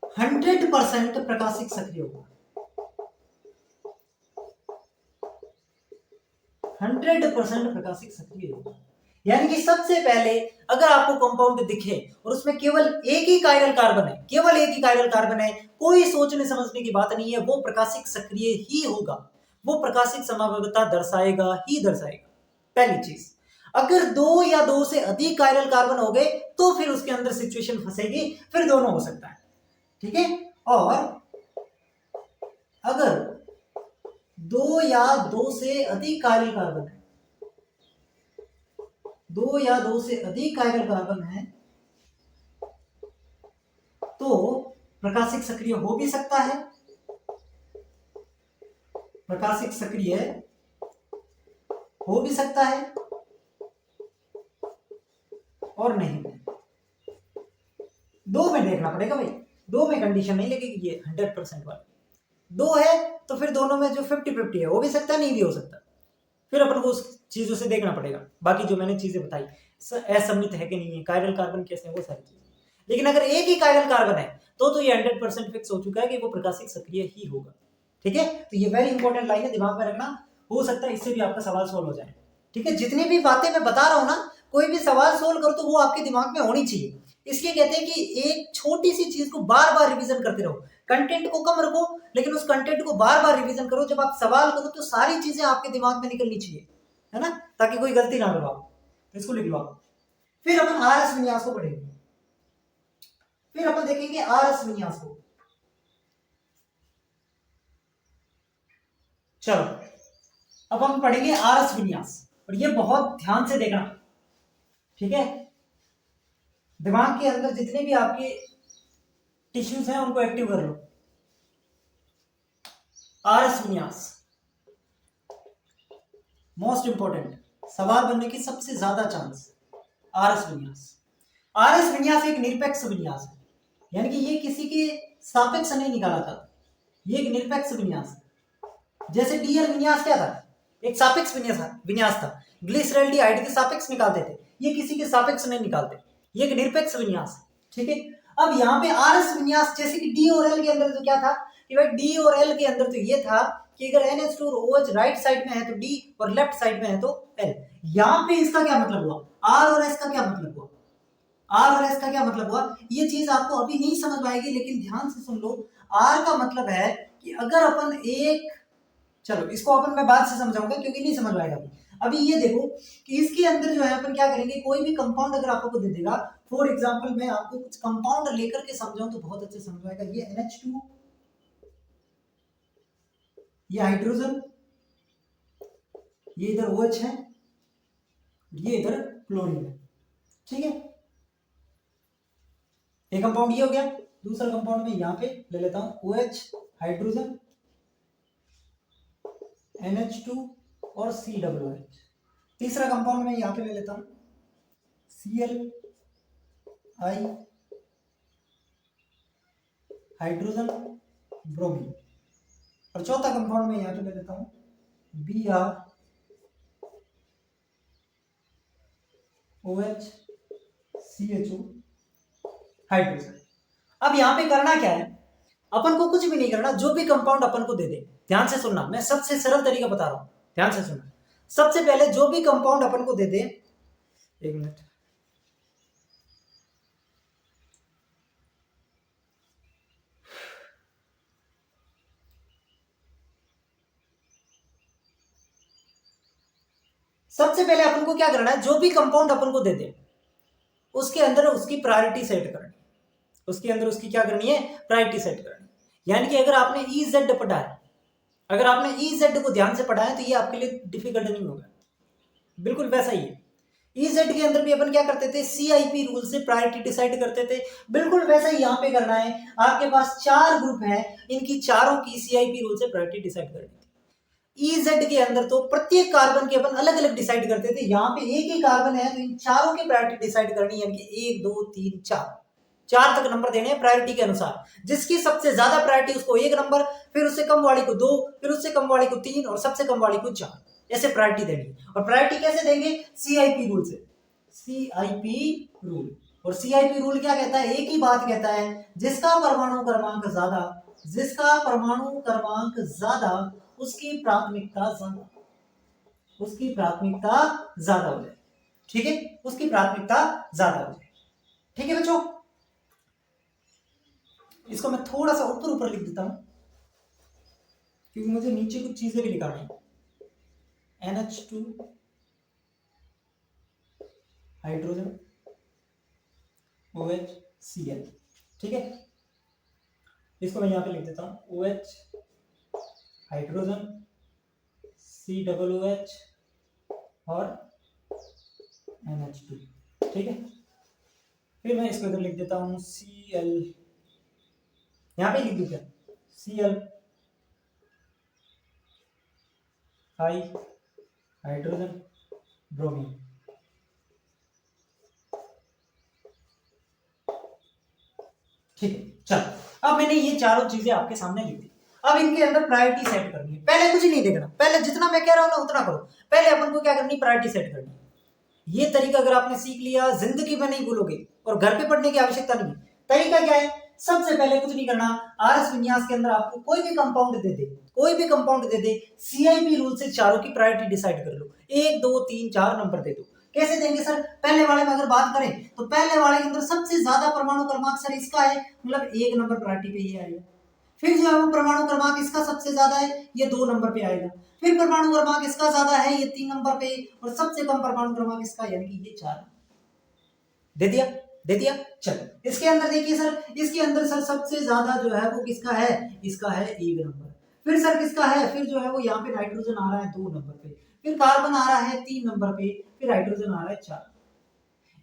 100% प्रकाशिक सक्रिय होगा, 100% प्रकाशिक सक्रिय होगा। यानी कि सबसे पहले अगर आपको कंपाउंड दिखे और उसमें केवल एक ही कायरल कार्बन है, केवल एक ही कायरल कार्बन है, कोई सोचने समझने की बात नहीं है, वो प्रकाशिक सक्रिय ही होगा, वो प्रकाशिक समावयवता दर्शाएगा ही दर्शाएगा। पहली चीज, अगर 2 या 2 से अधिक कायरल कार्बन हो गए तो फिर उसके अंदर सिचुएशन फंसेगी, फिर दोनों हो सकता है, ठीक है। और अगर 2 या 2 से अधिक कायरल कार्बन है, 2 या 2 से अधिक कायरल कार्बन है, तो प्रकाशिक सक्रिय हो भी सकता है, प्रकाशिक सक्रिय हो भी सकता है और नहीं। दो में देखना पड़ेगा भाई, दो में कंडीशन नहीं लगेगी ये 100% वाली। दो है तो फिर दोनों में जो 50-50 है, हो भी सकता है नहीं भी हो सकता, फिर अपन को उस चीजों से देखना पड़ेगा। बाकी जो मैंने चीजें बताई असममित है कि नहीं है, कायरल कार्बन कैसे है, वो सारी चीजें। लेकिन अगर एक ही कायरल कार्बन है तो ये 100% फिक्स हो चुका है कि वो प्रकाशिक सक्रिय ही होगा। ठीक है, तो ये वेरी इंपॉर्टेंट लाइन है, दिमाग में रखना। हो सकता है इससे भी आपका सवाल सोल्व हो जाए। ठीक है, जितनी भी बातें मैं बता रहा हूं ना, कोई भी सवाल सोल्व करो तो वो आपके दिमाग में होनी चाहिए। इसलिए कहते हैं कि एक छोटी सी चीज को बार बार रिवीजन करते रहो, कंटेंट को कम रखो लेकिन उस कंटेंट को बार बार रिवीजन करो। जब आप सवाल करो तो सारी चीजें आपके दिमाग में निकलनी चाहिए, है ना, ताकि कोई गलती ना करो आप। तो इसको लिख लो आप। फिर अपन आर एस विन्यास को पढ़ेंगे, फिर अपन देखेंगे आर एस विन्यास को। चलो अब हम पढ़ेंगे आर एस विन्यास, और ये बहुत ध्यान से देखना। ठीक है, दिमाग के अंदर जितने भी आपके टिश्यूज हैं उनको एक्टिव कर लो। आर एस विन्यास मोस्ट इंपॉर्टेंट, सवाल बनने की सबसे ज्यादा चांस। आर एस विन्यास, आर एस विन्यास एक निरपेक्ष विन्यास है, यानी कि ये किसी के सापेक्ष नहीं निकाला था, ये एक निरपेक्ष विन्यास है। जैसे डीएल विन्यास क्या था, एक सापेक्ष विन्यास था, ग्लिसरॉल्डिहाइड के सापेक्ष निकालते थे, ये किसी के सापेक्ष नहीं निकालते, ये एक निरपेक्ष विन्यास है। ठीक है, अब यहाँ पे आर एस विन्यास जैसे कि डी और एल के अंदर तो क्या था कि भाई डी और एल के अंदर तो ये था कि अगर NH2 और OH राइट साइड में है तो डी और लेफ्ट साइड में है तो एल। यहाँ पे इसका क्या मतलब हुआ, आर और एस का क्या मतलब हुआ, आर और एस का क्या मतलब हुआ, ये चीज आपको अभी नहीं समझ आएगी लेकिन ध्यान से सुन लो। आर का मतलब है कि अगर अपन एक, चलो इसको अपन मैं बाद से समझाऊंगा क्योंकि नहीं समझ आएगा अभी। ये देखो कि इसके अंदर जो है अपन क्या करेंगे, कोई भी कंपाउंड अगर आपको दे देगा, फॉर एग्जांपल मैं आपको कुछ कंपाउंड लेकर के समझाऊं तो बहुत अच्छे समझ आएगा। ये NH2, ये हाइड्रोजन, ये इधर OH है, ये इधर क्लोरीन है। ठीक है, एक कंपाउंड ये हो गया। दूसरा कंपाउंड में यहां पे ले लेता हूं OH हाइड्रोजन, NH2 और COOH। तीसरा कंपाउंड में यहां पे ले लेता हूं Cl I हाइड्रोजन ब्रोमीन, और चौथा कंपाउंड में यहां पे ले लेता हूं Br OH CHO हाइड्रोजन। अब यहां पे करना क्या है, अपन को कुछ भी नहीं करना, जो भी कंपाउंड अपन को दे दे, ध्यान से सुनना, मैं सबसे सरल तरीका बता रहा हूं, ध्यान से सुनना। सबसे पहले जो भी कंपाउंड अपन को दे दे, एक मिनट, सबसे पहले अपन को क्या करना है, जो भी कंपाउंड अपन को दे दे उसके अंदर उसकी प्रायोरिटी सेट करनी, उसके अंदर उसकी क्या करनी है, प्रायोरिटी सेट करनी। यानी कि अगर आपने EZ पढ़ा है, अगर आपने EZ को ध्यान से पढ़ा है तो ये आपके लिए डिफिकल्ट नहीं होगा, बिल्कुल वैसा ही है। EZ के अंदर भी अपन क्या करते थे, CIP रूल से प्रायोरिटी डिसाइड करते थे, बिल्कुल वैसा ही यहाँ पे करना है। आपके पास 4 ग्रुप हैं, इनकी चारों की CIP रूल से प्रायोरिटी डिसाइड करनी थी। EZ के अंदर तो प्रत्येक कार्बन के अपन अलग अलग डिसाइड करते थे, यहाँ पे एक ही कार्बन है तो इन चारों की प्रायोरिटी डिसाइड करनी, यानी कि 1 2 3 4, 4 तक नंबर देने हैं प्रायोरिटी के अनुसार। जिसकी सबसे ज्यादा प्रायोरिटी उसको 1 नंबर, फिर उससे कम वाली को 2, फिर उससे कम वाली को 3 और सबसे कम वाली को 4, ऐसे प्रायोरिटी देंगे। और प्रायोरिटी कैसे देंगे, CIP रूल से, CIP रूल। और CIP रूल क्या कहता है, एक ही बात कहता है, जिसका परमाणु क्रमांक ज्यादा, जिसका परमाणु क्रमांक ज्यादा उसकी प्राथमिकता ज्यादा, उसकी प्राथमिकता ज्यादा हो जाए। ठीक है, उसकी प्राथमिकता ज्यादा हो जाए। ठीक है बच्चों, इसको मैं थोड़ा सा ऊपर ऊपर लिख देता हूं क्योंकि मुझे नीचे कुछ चीजें भी लिखानी है। NH2 hydrogen OH Cl। ठीक है, इसको मैं यहां पे लिख देता हूं OH हाइड्रोजन COOH और NH2। ठीक है, फिर मैं इसको इधर लिख देता हूं Cl, यहां पे लिख दूं क्या, Cl I हाइड्रोजन, ब्रोमीन। ठीक है, चलो अब मैंने ये चारों चीजें आपके सामने लिख दी। अब इनके अंदर प्रायोरिटी सेट करनी है। पहले कुछ नहीं देखना, पहले जितना मैं कह रहा हूं ना उतना करो। पहले अपन को क्या करनी, प्रायोरिटी सेट करनी है। ये तरीका अगर आपने सीख लिया, जिंदगी में नहीं भूलोगे और घर पे पढ़ने की आवश्यकता नहीं। तरीका क्या है, सबसे पहले कुछ नहीं करना, आरएस विन्यास के अंदर आपको कोई भी कंपाउंड दे दे, कोई भी कंपाउंड दे दे, सीआईपी रूल से चारों की प्रायोरिटी डिसाइड कर लो। 1 2 3 4 नंबर दे दो। कैसे देंगे सर, पहले वाले में अगर बात करें तो पहले वाले के अंदर सबसे ज्यादा परमाणु क्रमांक सर इसका है, मतलब 1 नंबर प्रायोरिटी पे ये आएगा। फिर जो है वो परमाणु क्रमांक इसका सबसे ज्यादा है, ये 2 नंबर पे आएगा। फिर परमाणु क्रमांक इसका ज्यादा है, ये 3 नंबर पे, और सबसे कम परमाणु क्रमांक इसका, यानी कि ये 4। दे दिया, दे दिया। चलो इसके अंदर देखिए सर, इसके अंदर सर सबसे ज्यादा जो है वो किसका है, इसका है 1 नंबर। फिर सर किसका है, फिर जो है वो यहाँ पे नाइट्रोजन आ रहा है 2 नंबर पे, फिर कार्बन आ रहा है 3 नंबर पे, फिर हाइड्रोजन आ रहा है 4।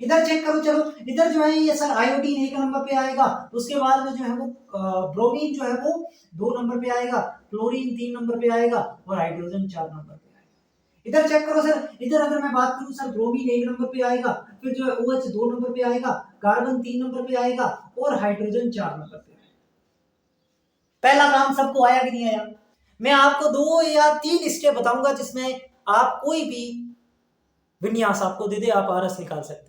इधर चेक करो, चलो इधर जो है ये सर आयोडीन 1 नंबर पे आएगा, उसके बाद में जो है वो ब्रोमीन जो है वो 2 नंबर पे आएगा, क्लोरीन 3 नंबर पे आएगा, और हाइड्रोजन 4 नंबर पे आएगा। इधर चेक करो सर, इधर अगर मैं बात करूं सर, ब्रोमीन 1 नंबर पे आएगा, फिर जो है OH 2 नंबर पे आएगा, कार्बन 3 नंबर पे आएगा, और हाइड्रोजन 4 नंबर पे आएगा। पहला काम सबको आया कि नहीं आया? मैं आपको 2 या 3 स्टेप बताऊंगा जिसमें आप कोई भी विन्यास आपको दे दे, आप आरएस निकाल सकते हैं।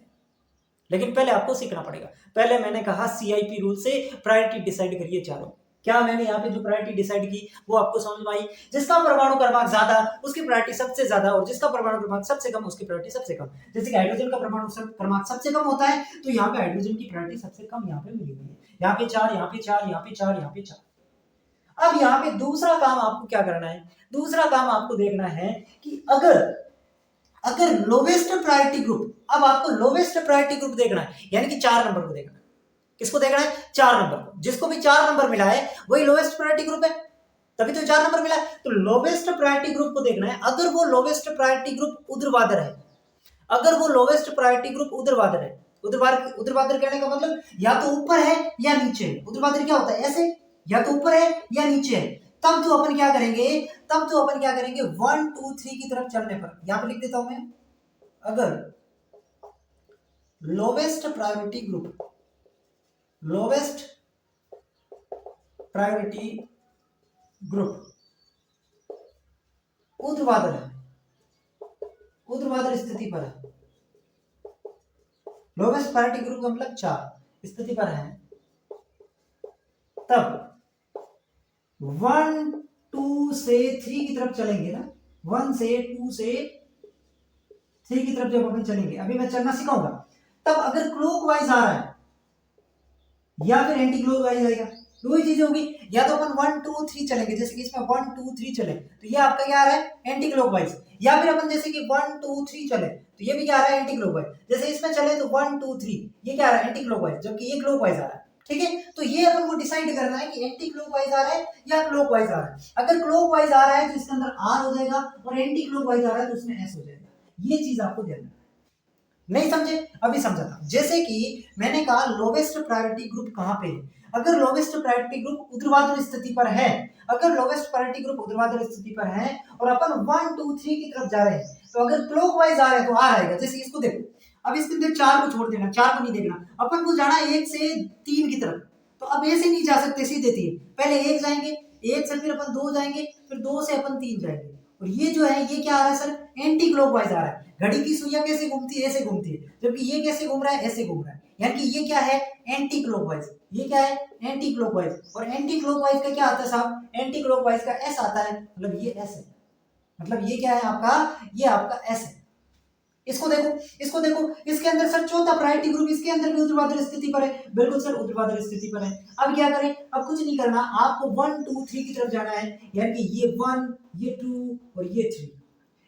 लेकिन पहले आपको सीखना पड़ेगा। पहले मैंने कहा सीआईपी रूल से प्रायोरिटी डिसाइड करिए चारों। क्या मैंने यहाँ पे जो प्रायोरिटी डिसाइड की वो आपको समझ में आई? जिसका परमाणु क्रमांक ज्यादा उसकी प्रायोरिटी सबसे ज्यादा, और जिसका परमाणु क्रमांक सबसे कम उसकी प्रायोरिटी सबसे कम। जैसे कि हाइड्रोजन का परमाणु क्रमांक सबसे कम होता है, तो यहाँ पे हाइड्रोजन की प्रायोरिटी सबसे कम यहाँ पे मिली हुई है। यहाँ पे 4, यहाँ पे 4, यहाँ पे 4, यहाँ पे 4। अब यहाँ पे दूसरा काम आपको क्या करना है, दूसरा काम आपको देखना है कि अगर लोवेस्ट प्रायोरिटी ग्रुप, अब आपको लोवेस्ट प्रायोरिटी ग्रुप देखना है, यानी कि 4 नंबर को देखना है। किसको देखना है? 4 नंबर को। जिसको भी 4 नंबर मिला है वही लोवेस्ट प्रायोरिटी ग्रुप है, तभी तो 4 नंबर मिला है। तो लोवेस्ट प्रायोरिटी ग्रुप को देखना है। अगर वो लोवेस्ट प्रायोरिटी ग्रुप ऊर्ध्वाधर है, अगर वो लोवेस्ट प्रायोरिटी ग्रुप ऊर्ध्वाधर है, ऊर्ध्वाधर कहने का मतलब या तो ऊपर है या नीचे है। ऊर्ध्वाधर क्या होता है? ऐसे, या तो ऊपर है या नीचे है। तब तो अपन क्या करेंगे, 1 2 3 की तरफ चलने पर, यहां पर लिख देता हूं मैं, अगर लोवेस्ट प्रायोरिटी ग्रुप ऊर्ध्वाधर है, ऊर्ध्वाधर स्थिति पर है, लोवेस्ट प्रायोरिटी ग्रुप का मतलब 4 स्थिति पर है, तब 1 2 से 3 की तरफ चलेंगे ना। 1 से 2 से 3 की तरफ जब अपन चलेंगे, अभी मैं चलना सिखाऊंगा, तब अगर क्लॉकवाइज आ रहा है या फिर एंटी क्लॉकवाइज आएगा, दो ही चीजें होगी। या तो अपन 1 2 3 चलेंगे, जैसे कि इसमें 1 2 3 चले तो ये आपका क्या आ रहा है? Anti clockwise. या फिर अपन जैसे कि 1 2 3 चले तो ये भी क्या आ रहा है? Anti clockwise. जैसे इसमें चले तो 1 2 3, ये क्या आ रहा है? एंटी क्लॉकवाइज, जबकि ये क्लॉकवाइज आ रहा है। ठीक है, तो ये अपन को डिसाइड करना है कि एंटी क्लॉकवाइज आ रहा है या क्लॉकवाइज आ रहा है। अगर क्लॉकवाइज आ रहा है तो इसके अंदर आर हो जाएगा, और एंटी क्लॉकवाइज आ रहा है तो इसमें एस हो जाएगा। ये चीज आपको ध्यान रखना। नहीं समझे? अभी समझाता। जैसे कि मैंने कहा लोवेस्ट प्रायोरिटी ग्रुप कहां पे है। अगर लोवेस्ट प्रायोरिटी ग्रुप ऊर्ध्वाधर स्थिति पर है, अगर लोवेस्ट प्रायोरिटी ग्रुप ऊर्ध्वाधर स्थिति पर है और अपन 1 2 3 की तरफ जा रहे हैं, तो अगर क्लॉकवाइज आ रहा है तो आर आएगा। जैसे इसको देखो, अब इसके अंदर 4 को छोड़ देना, 4 को नहीं देखना, अपन को जाना 1 से 3 की तरफ। तो अब ऐसे नहीं जा सकते सीधे 3, पहले 1 जाएंगे, 1 से फिर अपन 2 जाएंगे, फिर 2 से अपन 3 जाएंगे। और ये जो है ये क्या आ रहा है सर? एंटी क्लॉकवाइज आ रहा है। घड़ी की सुइयां कैसे घूमती है? ऐसे घूमती है, जबकि ये कैसे घूम रहा है? ऐसे घूम रहा है। यानी कि ये क्या है? Anti clockwise. ये क्या है? Anti clockwise. और एंटी क्लॉकवाइज का क्या आता है साहब? एंटी क्लॉकवाइज का एस आता है, मतलब ये एस है, मतलब ये क्या है आपका? ये आपका एस है। इसको देखो, इसको देखो, इसके अंदर सर चौथा प्रायोरिटी ग्रुप, इसके अंदर भी ऊर्ध्वाधर स्थिति पर है। बिल्कुल सर, ऊर्ध्वाधर स्थिति पर है। अब क्या करें? अब कुछ नहीं करना, आपको 1 2 3 की तरफ जाना है, यानी कि ये 1, ये 2 और ये 3।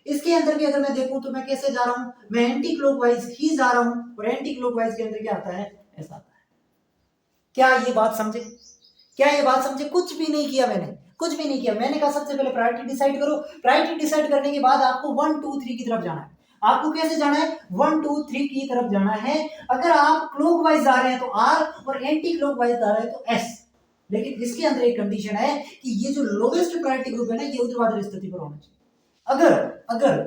इसके अंदर भी अगर मैं देखूं तो मैं कैसे जा रहा हूं? मैं एंटी क्लॉकवाइज ही जा रहा हूं, और एंटी क्लॉकवाइज के अंदर क्या आता है? ऐसा आता है। क्या ये बात समझे? क्या ये बात समझे? कुछ भी नहीं किया मैंने, कुछ भी नहीं किया। मैंने कहा सबसे पहले प्रायोरिटी डिसाइड करो। प्रायोरिटी डिसाइड करने के बाद आपको 1 2 3 की तरफ जाना है। आपको कैसे जाना है? 1 2 3 की तरफ जाना है। अगर आप क्लॉकवाइज जा रहे हैं तो आर, और एंटी क्लॉकवाइज जा रहे हैं तो एस। लेकिन इसके अंदर एक कंडीशन है कि ये जो लोवेस्ट प्रायोरिटी ग्रुप है ना, ये ऊर्ध्वाधर स्थिति पर होना चाहिए। अगर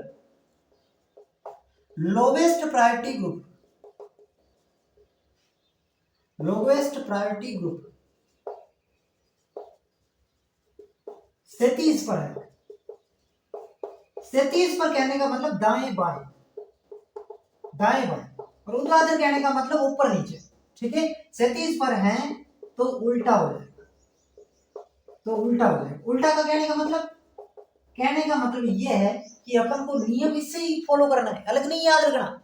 lowest priority group, lowest priority group क्षैतिज पर है। क्षैतिज पर कहने का मतलब दाएं बाएं, दाएं बाएं, और ऊर्ध्वाधर कहने का मतलब ऊपर नीचे। ठीक है, क्षैतिज पर है तो उल्टा हो जाएगा, तो उल्टा हो जाएगा। उल्टा का कहने का मतलब, कहने का मतलब ये है कि अपन को नियम इससे ही फॉलो करना है, अलग नहीं याद रखना,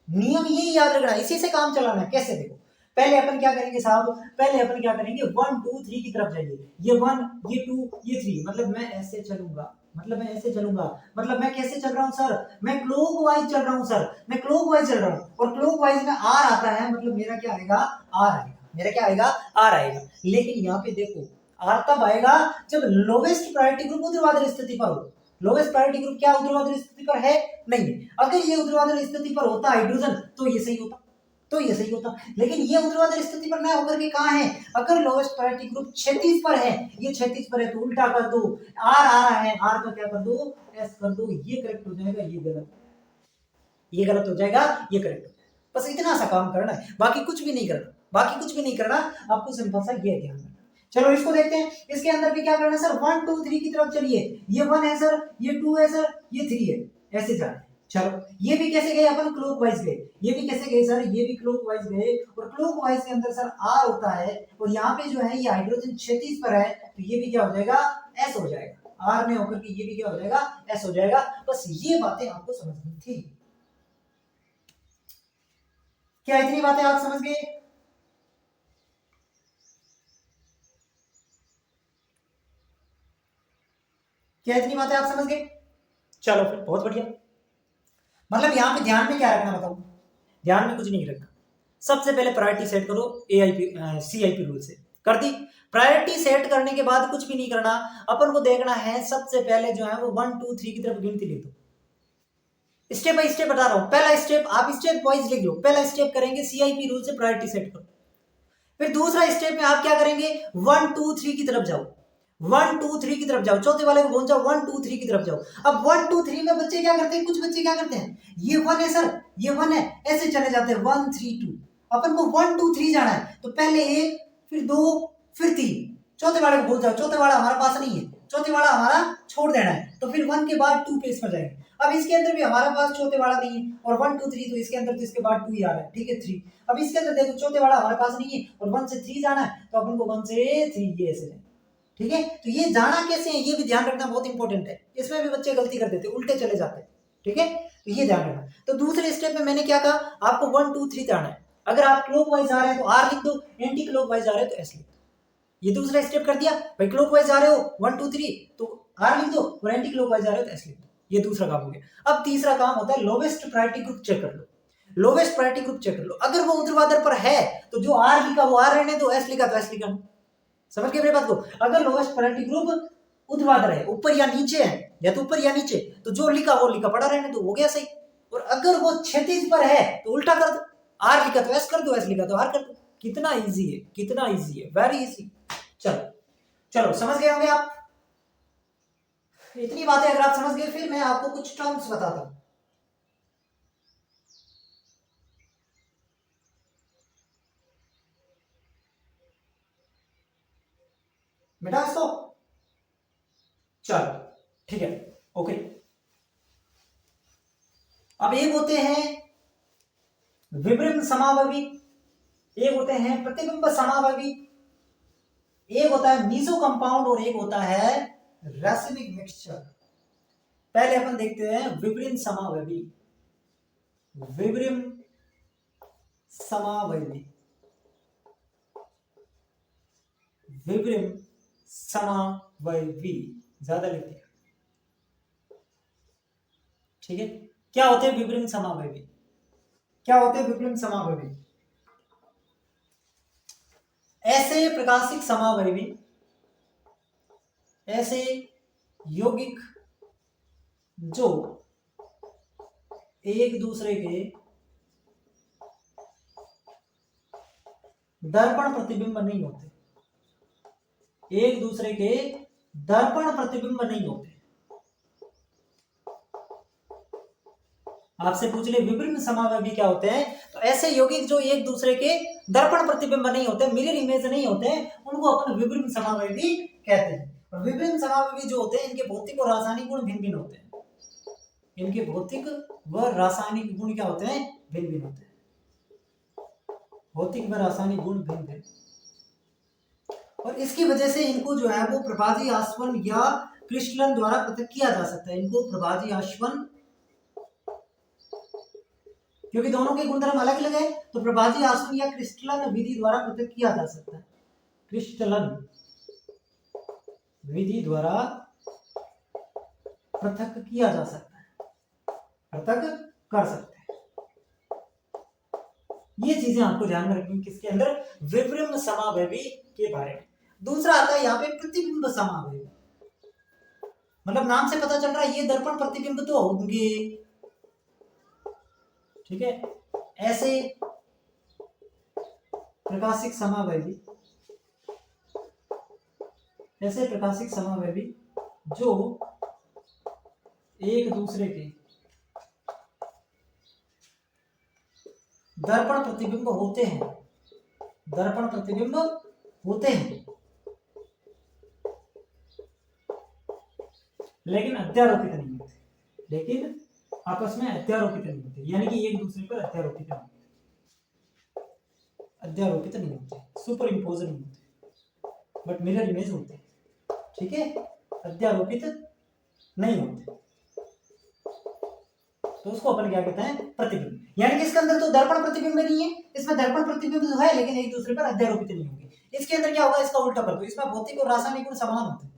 नियम यही याद रखना, इसी से काम चलाना है। कैसे? देखो, पहले अपन क्या करेंगे साहब, पहले अपन क्या करेंगे, 1 2 3 की तरफ जाइए। ये 1, ये 2, ये 3, मतलब मैं ऐसे चलूंगा, मतलब मैं ऐसे चलूंगा, मतलब मैं कैसे चल रहा हूं सर, मैं क्लॉकवाइज चल रहा हूं सर, मैं क्लॉकवाइज चल रहा हूं, और क्लॉकवाइज में आर आता है, मतलब मेरा क्या आएगा, आर आएगा, मेरा क्या आएगा, आर आएगा। लेकिन यहाँ पे देखो, आर तब आएगा जब लोवेस्ट प्रायोरिटी ग्रुप ऊर्ध्वाधर स्थिति पर हो। लोवेस्ट प्रायोरिटी ग्रुप क्या ऊर्ध्वाधर स्थिति पर है? नहीं। अगर ये ऊर्ध्वाधर स्थिति पर होता हाइड्रोजन तो ये सही होता, तो ये सही होता, लेकिन ये ऊर्ध्वाधर स्थिति पर ना होकर के कहां है? अगर लोवेस्ट प्रायोरिटी ग्रुप क्षैतिज पर है, ये क्षैतिज पर है तो उल्टा कर दो, आर आ रहा है, आर का क्या कर दो, एस कर दो, ये करेक्ट हो जाएगा, ये गलत, ये गलत हो जाएगा, ये करेक्ट हो जाएगा। बस इतना सा काम करना है, बाकी कुछ भी नहीं करना, बाकी कुछ भी नहीं करना, आपको सिंपल सा ये ध्यान रखना। चलो इसको देखते हैं, इसके अंदर भी क्या करना है सर, 1 2 3 की तरफ चलिए। ये 1 है सर, ये 2 है सर, ये 3 है, ऐसे जाना है। चलो ये भी कैसे गए, अपन क्लॉकवाइज गए, ये भी कैसे गए सर, ये भी क्लॉकवाइज गए, और क्लॉकवाइज के अंदर सर आर होता है, और यहाँ पे जो है ये हाइड्रोजन क्षैतिज पर है, तो ये भी क्या हो जाएगा, एस हो जाएगा, आर में होकर के ये भी क्या हो जाएगा, एस हो जाएगा। बस ये बातें आपको समझनी थी। क्या इतनी बातें आप समझ गए? क्या इतनी बातें आप समझ गए? चलो फिर बहुत बढ़िया। मतलब यहाँ पे ध्यान में क्या रखना बताओ? ध्यान में कुछ नहीं रखना, सबसे पहले प्रायोरिटी सेट करो, एआईपी सीआईपी रूल से कर दी। प्रायोरिटी सेट करने के बाद कुछ भी नहीं करना, अपन को देखना है सबसे पहले जो है वो 1 2 3 की तरफ गिनती लिख दो। स्टेप बाय स्टेप बता रहा हूं, पहला स्टेप आप स्टेप वाइज लिख लो। पहला स्टेप करेंगे सीआईपी रूल से प्रायोरिटी सेट करो, फिर दूसरा स्टेप में आप क्या करेंगे, 1 2 3 की तरफ जाओ, 1 2 3 की तरफ जाओ, चौथे वाले को पहुंच जाओ, 1 2 3 की तरफ जाओ। अब 1 2 3 में बच्चे क्या करते हैं, कुछ बच्चे क्या करते हैं, ये 1 है सर, ये 1 है, ऐसे चले जाते हैं 1 3 2। अपन को 1 2 3 जाना है, तो पहले 1, फिर 2, फिर 3, चौथे वाले को भूल जाओ, चौथे वाला हमारे पास नहीं है, चौथे वाला हमारा छोड़ देना है, तो फिर 1 के बाद 2 पे इस पर जाएंगे। अब इसके अंदर भी हमारे पास चौथे वाला नहीं है, और 1 2 3 तो इसके अंदर तो इसके बाद 2 ही आ रहा है, ठीक है 3। अब इसके अंदर देखो चौथे वाला हमारे पास नहीं है, और 1 से 3 जाना है, तो अपन को 1 से 3 ये ऐसे जाए, ठीक है। तो ये जाना कैसे है ये भी ध्यान रखना बहुत इंपॉर्टेंट है, इसमें भी बच्चे गलती कर देते, उल्टे चले जाते हैं, ठीक है, तो ये ध्यान रखना। तो दूसरे स्टेप में मैंने क्या कहा, आपको 1 2 3 जाना है। अगर आप क्लॉकवाइज जा रहे हैं तो आर लिख दो, एंटी क्लॉकवाइज जा रहे हैं तो एस लिख दो। ये दूसरा स्टेप कर दिया भाई, क्लॉकवाइज जा रहे हो 1 2 3 तो आर लिख दो, और एंटी क्लॉकवाइज जा रहे हो तो एस लिख दो। ये दूसरा काम हो गया। अब तीसरा काम होता है लोवेस्ट प्रायोरिटी ग्रुप चेक कर लो, लोवेस्ट प्रायोरिटी ग्रुप चेक कर लो। अगर वो ऊर्ध्वाधर पर है तो जो आर लिखा वो आर रहने दो, एस लिखा तो एस लिखा। समझ गए मेरी बात को? अगर लोवेस्ट प्रायोरिटी ग्रुप ऊर्ध्वाधर है, ऊपर या नीचे है, या तो ऊपर या नीचे, तो जो लिखा वो लिखा पड़ा रहने दो, हो गया सही। और अगर वो क्षैतिज पर है तो उल्टा कर दो, आर लिखा तो एस कर दो, एस लिखा तो आर कर दो। कितना इजी है, कितना इजी है, वेरी इजी। चलो चलो समझ गए होंगे आप। इतनी बातें अगर आप समझ गए, फिर मैं आपको कुछ टर्म्स बताता हूं। बेटा इसको, चलो ठीक है, ओके। अब एक होते हैं विब्रिम समावयवी, एक होते हैं प्रतिबिंब समावयवी, एक होता है मीसो कंपाउंड, और एक होता है रैसिमिक मिक्सचर। पहले अपन देखते हैं विब्रिम समावयवी, विब्रिम समावयवी, विब्रिम समावयवी, ज्यादा लिख दिया, ठीक है। क्या होते हैं विब्रिम समावयवी, क्या होते हैं विब्रिम समावयवी? ऐसे प्रकाशिक समावयवी, ऐसे यौगिक जो एक दूसरे के दर्पण प्रतिबिंब नहीं होते, एक दूसरे के दर्पण प्रतिबिंब नहीं होते। आपसे पूछ ले विभिन्न समावयवी क्या होते हैं, तो ऐसे यौगिक जो एक दूसरे के दर्पण प्रतिबिंब नहीं होते, मिरर इमेज नहीं होते, उनको अपन विभिन्न समावयवी कहते हैं। और विभिन्न समावयवी जो होते हैं इनके भौतिक और रासायनिक गुण भिन्न भिन्न होते हैं। इनके भौतिक व रासायनिक गुण क्या होते हैं, भिन्न भिन्न होते हैं। भौतिक व रासायनिक गुण भिन्न भिन्न, और इसकी वजह से इनको जो है वो प्रभाजी आसवन या क्रिस्टलन द्वारा पृथक किया जा सकता है। इनको प्रभाजी आसवन, क्योंकि दोनों के गुणधर्म अलग अलग है, तो प्रभाजी आसवन या क्रिस्टलन विधि द्वारा पृथक किया जा सकता है। क्रिस्टलन विधि द्वारा पृथक किया जा सकता है, पृथक कर सकते हैं। ये चीजें आपको ध्यान में रखनी किसके अंदर, विभिन्न समावयवी के बारे में। दूसरा आता है यहाँ पे प्रतिबिंब समावयवी, मतलब नाम से पता चल रहा है ये दर्पण प्रतिबिंब तो होंगे, ठीक है। ऐसे प्रकाशिक समावयवी, ऐसे प्रकाशिक समावयवी जो एक दूसरे के दर्पण प्रतिबिंब होते हैं, दर्पण प्रतिबिंब होते हैं, लेकिन अध्यारोपित नहीं होते, लेकिन आपस में अध्यारोपित नहीं होते, यानी कि एक दूसरे पर अध्यारोपित नहीं होते, अध्यारोपित नहीं होते, सुपर इम्पोज नहीं होते, बट मिरर इमेज होते हैं, ठीक है। अध्यारोपित नहीं होते, तो उसको अपन क्या कहते हैं, प्रतिबिंब। यानी कि इसके अंदर तो दर्पण प्रतिबिंब नहीं है, इसमें दर्पण प्रतिबिंब जो है लेकिन एक दूसरे पर अध्यारोपित नहीं होंगे। इसके अंदर क्या होगा, इसका उल्टा कर दो, इसमें भौतिक और रासायनिक गुण समान होते हैं,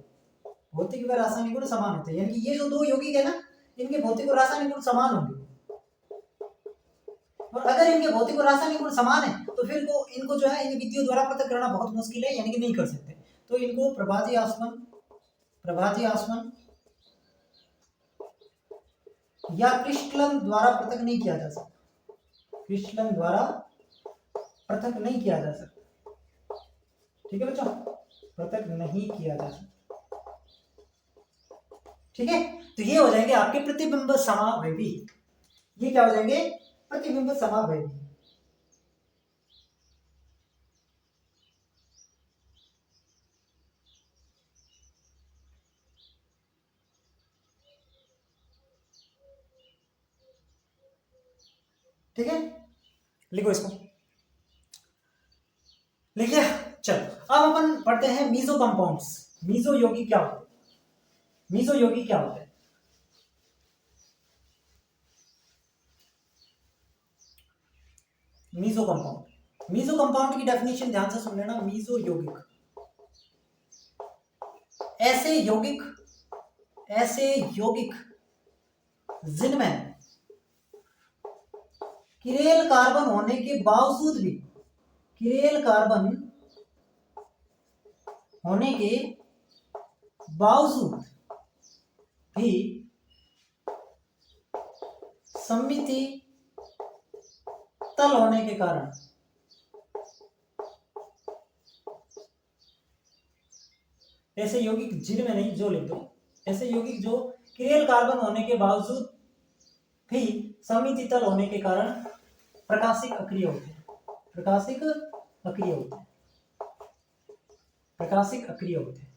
भौतिक व रासायनिक गुण समान होते हैं, यानी कि ये जो दो यौगिक है ना, इनके भौतिक और रासायनिक गुण समान होंगे। और अगर इनके भौतिक और रासायनिक गुण समान है तो फिर इनको जो है इन विधियों द्वारा पृथक करना बहुत मुश्किल है, यानी कि नहीं कर सकते। तो इनको प्रभाजी आसवन, प्रभाजी आसवन या क्रिस्टलन द्वारा पृथक नहीं किया जा सकता, क्रिस्टलन द्वारा पृथक नहीं किया जा सकता, ठीक है बच्चों, पृथक नहीं किया जा सकता, ठीक है। तो ये हो जाएंगे आपके प्रतिबिंब समावयवी, ये क्या हो जाएंगे, प्रतिबिंब समावयवी। ठीक है, लिखो इसको, लिख लिया। चलो अब अपन पढ़ते हैं मीजो कंपाउंड्स। मीजो यौगिक क्या होते हैं, मीजो यौगिक क्या होते हैं। मीजो कंपाउंड, मीजो कंपाउंड की डेफिनेशन ध्यान से सुन लेना। मीजो यौगिक ऐसे यौगिक, ऐसे यौगिक जिनमें किरेल कार्बन होने के बावजूद भी, किरेल कार्बन होने के बावजूद भी सममिति तल होने के कारण ऐसे यौगिक जिनमें नहीं, जो लिख दो, ऐसे यौगिक जो किरेल कार्बन होने के बावजूद भी सममिति तल होने के कारण प्रकाशिक अक्रिय होते हैं, प्रकाशिक अक्रिय होते हैं, प्रकाशिक अक्रिय होते हैं।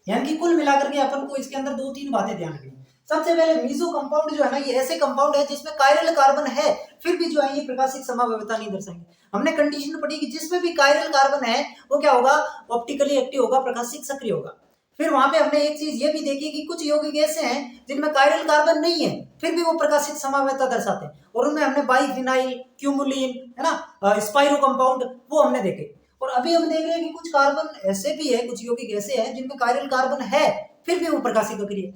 यानी कि कुल मिलाकर के अपन को इसके अंदर दो तीन बातें ध्यान रखनी। सबसे पहले मीजो कंपाउंड जो है ना, ये ऐसे कंपाउंड है जिसमें कायरल कार्बन है फिर भी जो है ये प्रकाशिक समावयवता नहीं दर्शाएंगे। हमने कंडीशन पढ़ी कि जिसमें भी कायरल कार्बन है वो क्या होगा, ऑप्टिकली एक्टिव होगा, प्रकाशिक सक्रिय होगा। फिर वहां पे हमने एक चीज ये भी देखी कि कुछ यौगिक ऐसे हैं जिनमें कायरल कार्बन नहीं है फिर भी वो प्रकाशिक समावयवता दर्शाते हैं, और उनमें हमने बाइफिनाइल, क्यूमुलिन, है ना, स्पाइरो कंपाउंड, वो हमने देखे। और अभी हम देख रहे हैं कि कुछ कार्बन ऐसे भी है, कुछ यौगिक ऐसे हैं जिनमें कायरल कार्बन है फिर भी वो प्रकाशिक अक्रिय।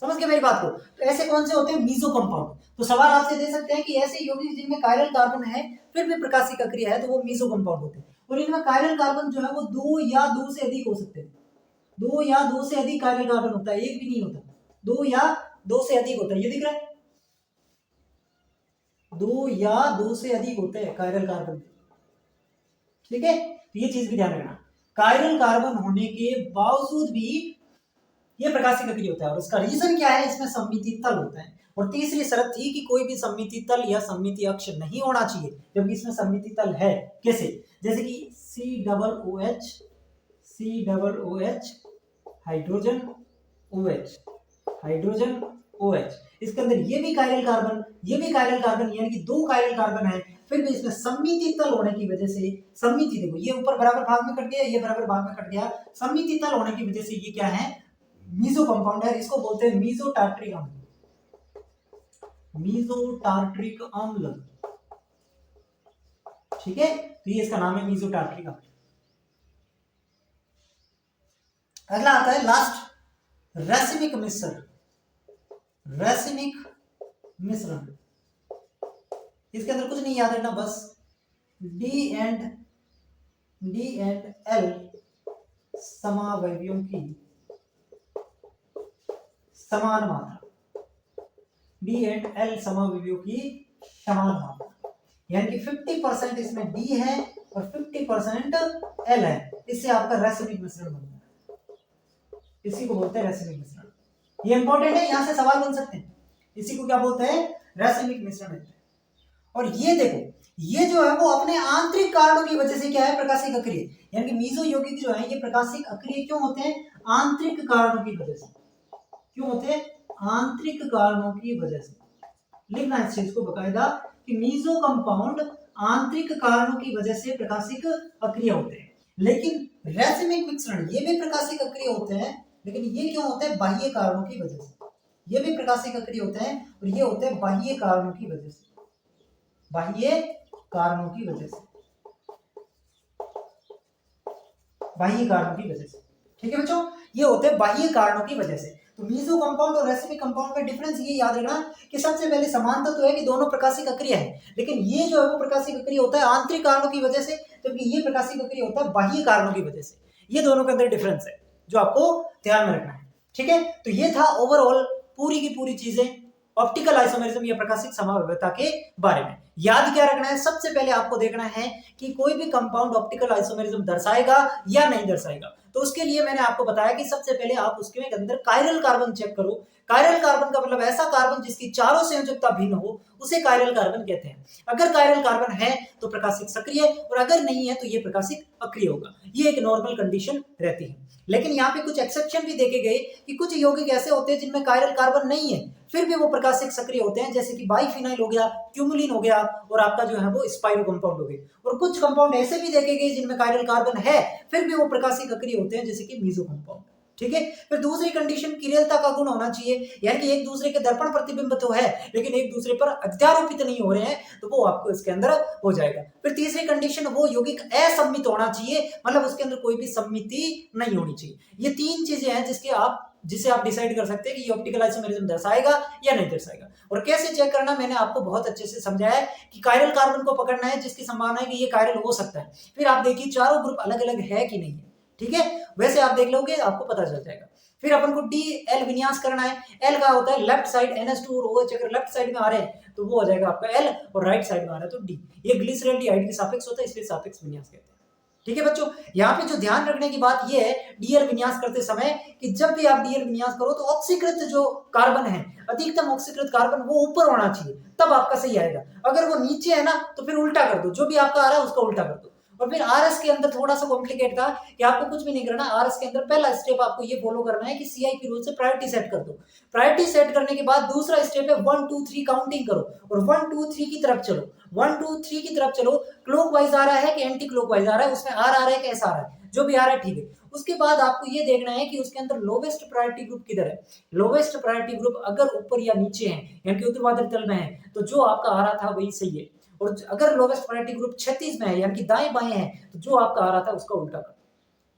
समझ गए मेरी बात को। तो ऐसे कौन से होते हैं, मीजो कंपाउंड। तो सवाल आपसे दे सकते हैं कि ऐसे यौगिक जिनमें कायरल कार्बन है फिर भी प्रकाशिक अक्रिय है तो वो मीजो कंपाउंड होते हैं। और इनमें कायरल कार्बन जो है वो दो या दो से अधिक हो सकते हैं, दो या दो से अधिक कायरल कार्बन होता है, एक भी नहीं होता, दो या दो से अधिक होता है। ये दिख रहा है, दो या दो से अधिक होते हैं कायरल कार्बन, ठीक है। तो ये चीज भी ध्यान रखना, कायरल कार्बन होने के बावजूद भी ये प्रकाशिक अक्रिय होता है। और उसका रीजन क्या है, इसमें सममिति तल होता है। और तीसरी शर्त थी कि कोई भी सममिति तल या सममिति अक्ष नहीं होना चाहिए, जबकि इसमें सममिति तल है। कैसे? जैसे कि C OH हाइड्रोजन OH, इसके अंदर ये भी कायरल कार्बन यानी कि 2 कायरल कार्बन है, फिर भी इसमें सममिति तल होने की वजह से, सममिति देखो ये ऊपर बराबर भाग में कट गया, ये बराबर भाग में कट गया, सममिति तल होने की वजह से ये क्या है, मीजो कंपाउंड है। इसको बोलते हैं मीजोटार्ट्रिक अम्ल। ठीक है, तो ये इसका नाम है मीजोटार्ट्रिक अम्ल। अगला आता है लास्ट, रैसिमिक मिश्रण। इसके अंदर कुछ नहीं याद रखना, बस D एंड L समावयवियों की समान मात्रा, D एंड L समावयवियों की समान मात्रा, यानी कि 50% इसमें D है और 50% L है। इससे आपका रैसिमिक मिश्रण बनता है। इसी को बोलते हैं रैसिमिक मिश्रण। ये इंपॉर्टेंट है, यहां से सवाल बन सकते हैं। इसी को क्या बोलते हैं, रैसिमिक मिश्रण। और ये देखो, ये जो है वो अपने आंतरिक कारणों की वजह से क्या है, प्रकाशिक अक्रिय, यानी कि मीजो यौगिक जो है ये प्रकाशिक अक्रिय क्यों होते हैं, आंतरिक कारणों की वजह से। क्यों होते हैं, आंतरिक कारणों की वजह से। लिखना है इस चीज को बकायदा कि मीजो कंपाउंड आंतरिक कारणों की वजह से प्रकाशिक अक्रिय होते हैं। लेकिन रैसिमिक मिश्रण ये भी प्रकाशिक अक्रिय होते हैं, लेकिन ये क्यों होते हैं, बाह्य कारणों की वजह से। ये भी प्रकाशिक अक्रिय होते हैं और ये होते हैं बाह्य कारणों की वजह से, बाह्य कारणों की वजह से, बाह्य कारणों की वजह से। ठीक है बच्चों, ये होते हैं बाह्य कारणों की वजह से। तो मीजो कंपाउंड और रैसिमिक कंपाउंड में डिफरेंस ये याद रखना कि सबसे पहले समानता तो है कि दोनों प्रकाशिक अक्रिय है, लेकिन ये जो है वो प्रकाशिक अक्रिय होता है आंतरिक कारणों की वजह से, जबकि ये प्रकाशिक अक्रिय होता है बाह्य कारणों की वजह से। ये दोनों के अंदर डिफरेंस है जो आपको ध्यान में रखना है। ठीक है, तो ये था ओवरऑल पूरी की पूरी चीजें ऑप्टिकल आइसोमेरिज्म या प्रकाशिक समावयवता के बारे में। याद क्या रखना है, सबसे पहले आपको देखना है कि कोई भी कंपाउंड ऑप्टिकल आइसोमेरिज्म दर्शाएगा या नहीं दर्शाएगा। तो उसके लिए मैंने आपको बताया कि सबसे पहले आप उसके अंदर कायरल कार्बन चेक करो। कायरल कार्बन का मतलब ऐसा कार्बन जिसकी चारों संयोजकता भिन्न हो, उसे कायरल कार्बन कहते हैं। अगर कायरल कार्बन है तो प्रकाशिक सक्रिय, और अगर नहीं है तो ये प्रकाशिक अक्रिय होगा। ये एक नॉर्मल कंडीशन रहती है। लेकिन यहाँ पे कुछ एक्सेप्शन भी देखे गए कि कुछ यौगिक ऐसे होते हैं जिनमें कायरल कार्बन नहीं है, फिर भी वो प्रकाशिक सक्रिय होते हैं, जैसे कि बाइफिनाइल हो गया, क्यूमुलिन हो गया, और आपका जो है वो स्पाइरो कंपाउंड हो गए। और कुछ कंपाउंड ऐसे भी देखे गए जिनमें कायरल कार्बन है, फिर भी वो प्रकाशिक अक्रिय होते हैं, जैसे कि मीजो कंपाउंड। ठीक है, फिर दूसरी कंडीशन किरेलता का गुण होना चाहिए, यानी कि एक दूसरे के दर्पण प्रतिबिंब तो है लेकिन एक दूसरे पर अध्यारोपित नहीं हो रहे हैं, तो वो आपको इसके अंदर हो जाएगा। फिर तीसरी कंडीशन, वो यौगिक असम्मित होना चाहिए, मतलब उसके अंदर कोई भी सम्मिति नहीं होनी चाहिए। ये तीन चीजें हैं जिसे आप डिसाइड कर सकते हैं कि ये ऑप्टिकल आइसोमेरिज्म दर्शाएगा या नहीं दर्शाएगा। और कैसे चेक करना, मैंने आपको बहुत अच्छे से समझाया है कि कायरल कार्बन को पकड़ना है जिसकी संभावना है कि ये कायरल हो सकता है। फिर आप देखिए चारों ग्रुप अलग अलग है कि नहीं है। ठीक है, वैसे आप देख लोगे आपको पता चल जाएगा। फिर अपन को DL विन्यास करना है। L का होता है लेफ्ट साइड, NH2 और OH अगर लेफ्ट साइड में आ रहे हैं तो वो हो जाएगा आपका L, और राइट साइड में आ रहा है तो D। ये ग्लिसरॉल डिहाइड के सापेक्ष होता है, इसलिए सापेक्ष विन्यास कहते हैं। ठीक है बच्चों, यहाँ पे जो ध्यान रखने की बात ये है DL विन्यास करते समय कि जब भी आप DL विन्यास करो तो ऑक्सीकृत जो कार्बन है, अधिकतम ऑक्सीकृत कार्बन वो ऊपर होना चाहिए, तब आपका सही आएगा। अगर वो नीचे है ना तो फिर उल्टा कर दो, जो भी आपका आ रहा है उसका उल्टा कर दो। और फिर RS के अंदर थोड़ा सा कॉम्प्लिकेट था कि आपको कुछ भी नहीं करना। RS के अंदर पहला स्टेप आपको ये फॉलो करना है कि CIP रूल से प्रायोरिटी सेट कर दो। प्रायोरिटी सेट करने के बाद दूसरा स्टेप है 1 2 3 काउंटिंग करो और 1 2 3 की तरफ चलो। 1 2 3 की तरफ चलो, क्लॉकवाइज आ रहा है कि एंटी क्लॉकवाइज आ रहा है, उसमें R आ रहा है कि S आ रहा है, जो भी आ रहा है ठीक है। उसके बाद आपको ये देखना है कि उसके अंदर लोवेस्ट प्रायोरिटी ग्रुप किधर है। लोवेस्ट प्रायोरिटी ग्रुप अगर ऊपर या नीचे है, यानी कि ऊर्ध्वाधर तल में है, तो जो आपका आ रहा था वही सही है। और अगर लोवेस्ट प्रायोरिटी ग्रुप 36 में है, यानी कि दाएं बाएं है, तो जो आपका आ रहा था उसका उल्टा कर,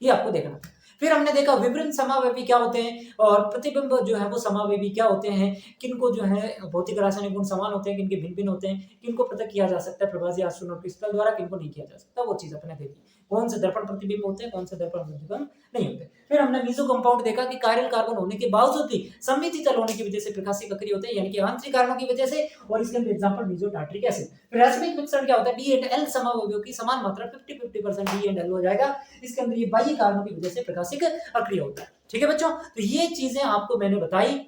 ये आपको देखना था। फिर हमने देखा विभिन्न समावयवी क्या होते हैं और प्रतिबिंब जो है वो समावयवी क्या होते हैं, किनको जो है भौतिक रासायनिक गुण समान होते हैं, किनके भिन्न भिन्न होते हैं, किनको पृथक किया जा सकता है प्रभाजी एस्ट्रोनॉट क्रिस्टल द्वारा, किनको नहीं किया जा सकता, वो चीज अपने देखी। कौन से दर्पण प्रतिबिंब होते हैं, कौन से दर्पण प्रतिबिंब नहीं होते। फिर हमने मीजो कंपाउंड देखा कि कायरल कार्बन होने के बावजूद भी सममिति तल होने की वजह से प्रकाशिक अक्रिय होते हैं, यानी कि आंतरिक कारणों की वजह से, और इसके अंदर एग्जांपल मीजोटार्ट्रिक एसिड। फिर रैसिमिक मिश्रण क्या होता है, D एंड L समावयवियों की समान मात्रा 50-50% D एंड L हो जाएगा। इसके अंदर ये बाह्य कारणों की वजह से प्रकाशिक अक्रिय होता है। ठीक है बच्चों, तो ये चीजें आपको मैंने बताई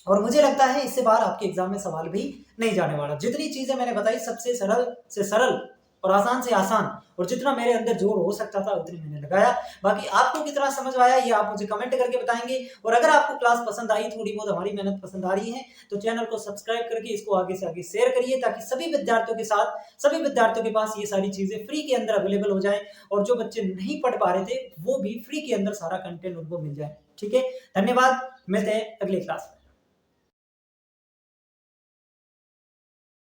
और मुझे लगता है इससे बाहर आपके एग्जाम में सवाल भी नहीं जाने वाला। जितनी चीजें मैंने बताई सबसे सरल से सरल और आसान से आसान, और जितना मेरे अंदर जोर हो सकता था उतनी मैंने लगाया। बाकी आपको कितना समझ आया ये आप मुझे कमेंट करके बताएंगे। और अगर आपको क्लास पसंद आई, थोड़ी बहुत हमारी मेहनत पसंद आ रही है, तो चैनल को सब्सक्राइब करके इसको आगे से आगे शेयर करिए, ताकि सभी विद्यार्थियों के पास ये सारी चीजें फ्री के अंदर अवेलेबल हो जाए, और जो बच्चे नहीं पढ़ पा रहे थे वो भी फ्री के अंदर सारा कंटेंट उनको मिल जाए। ठीक है, धन्यवाद, मिलते हैं अगली क्लास में।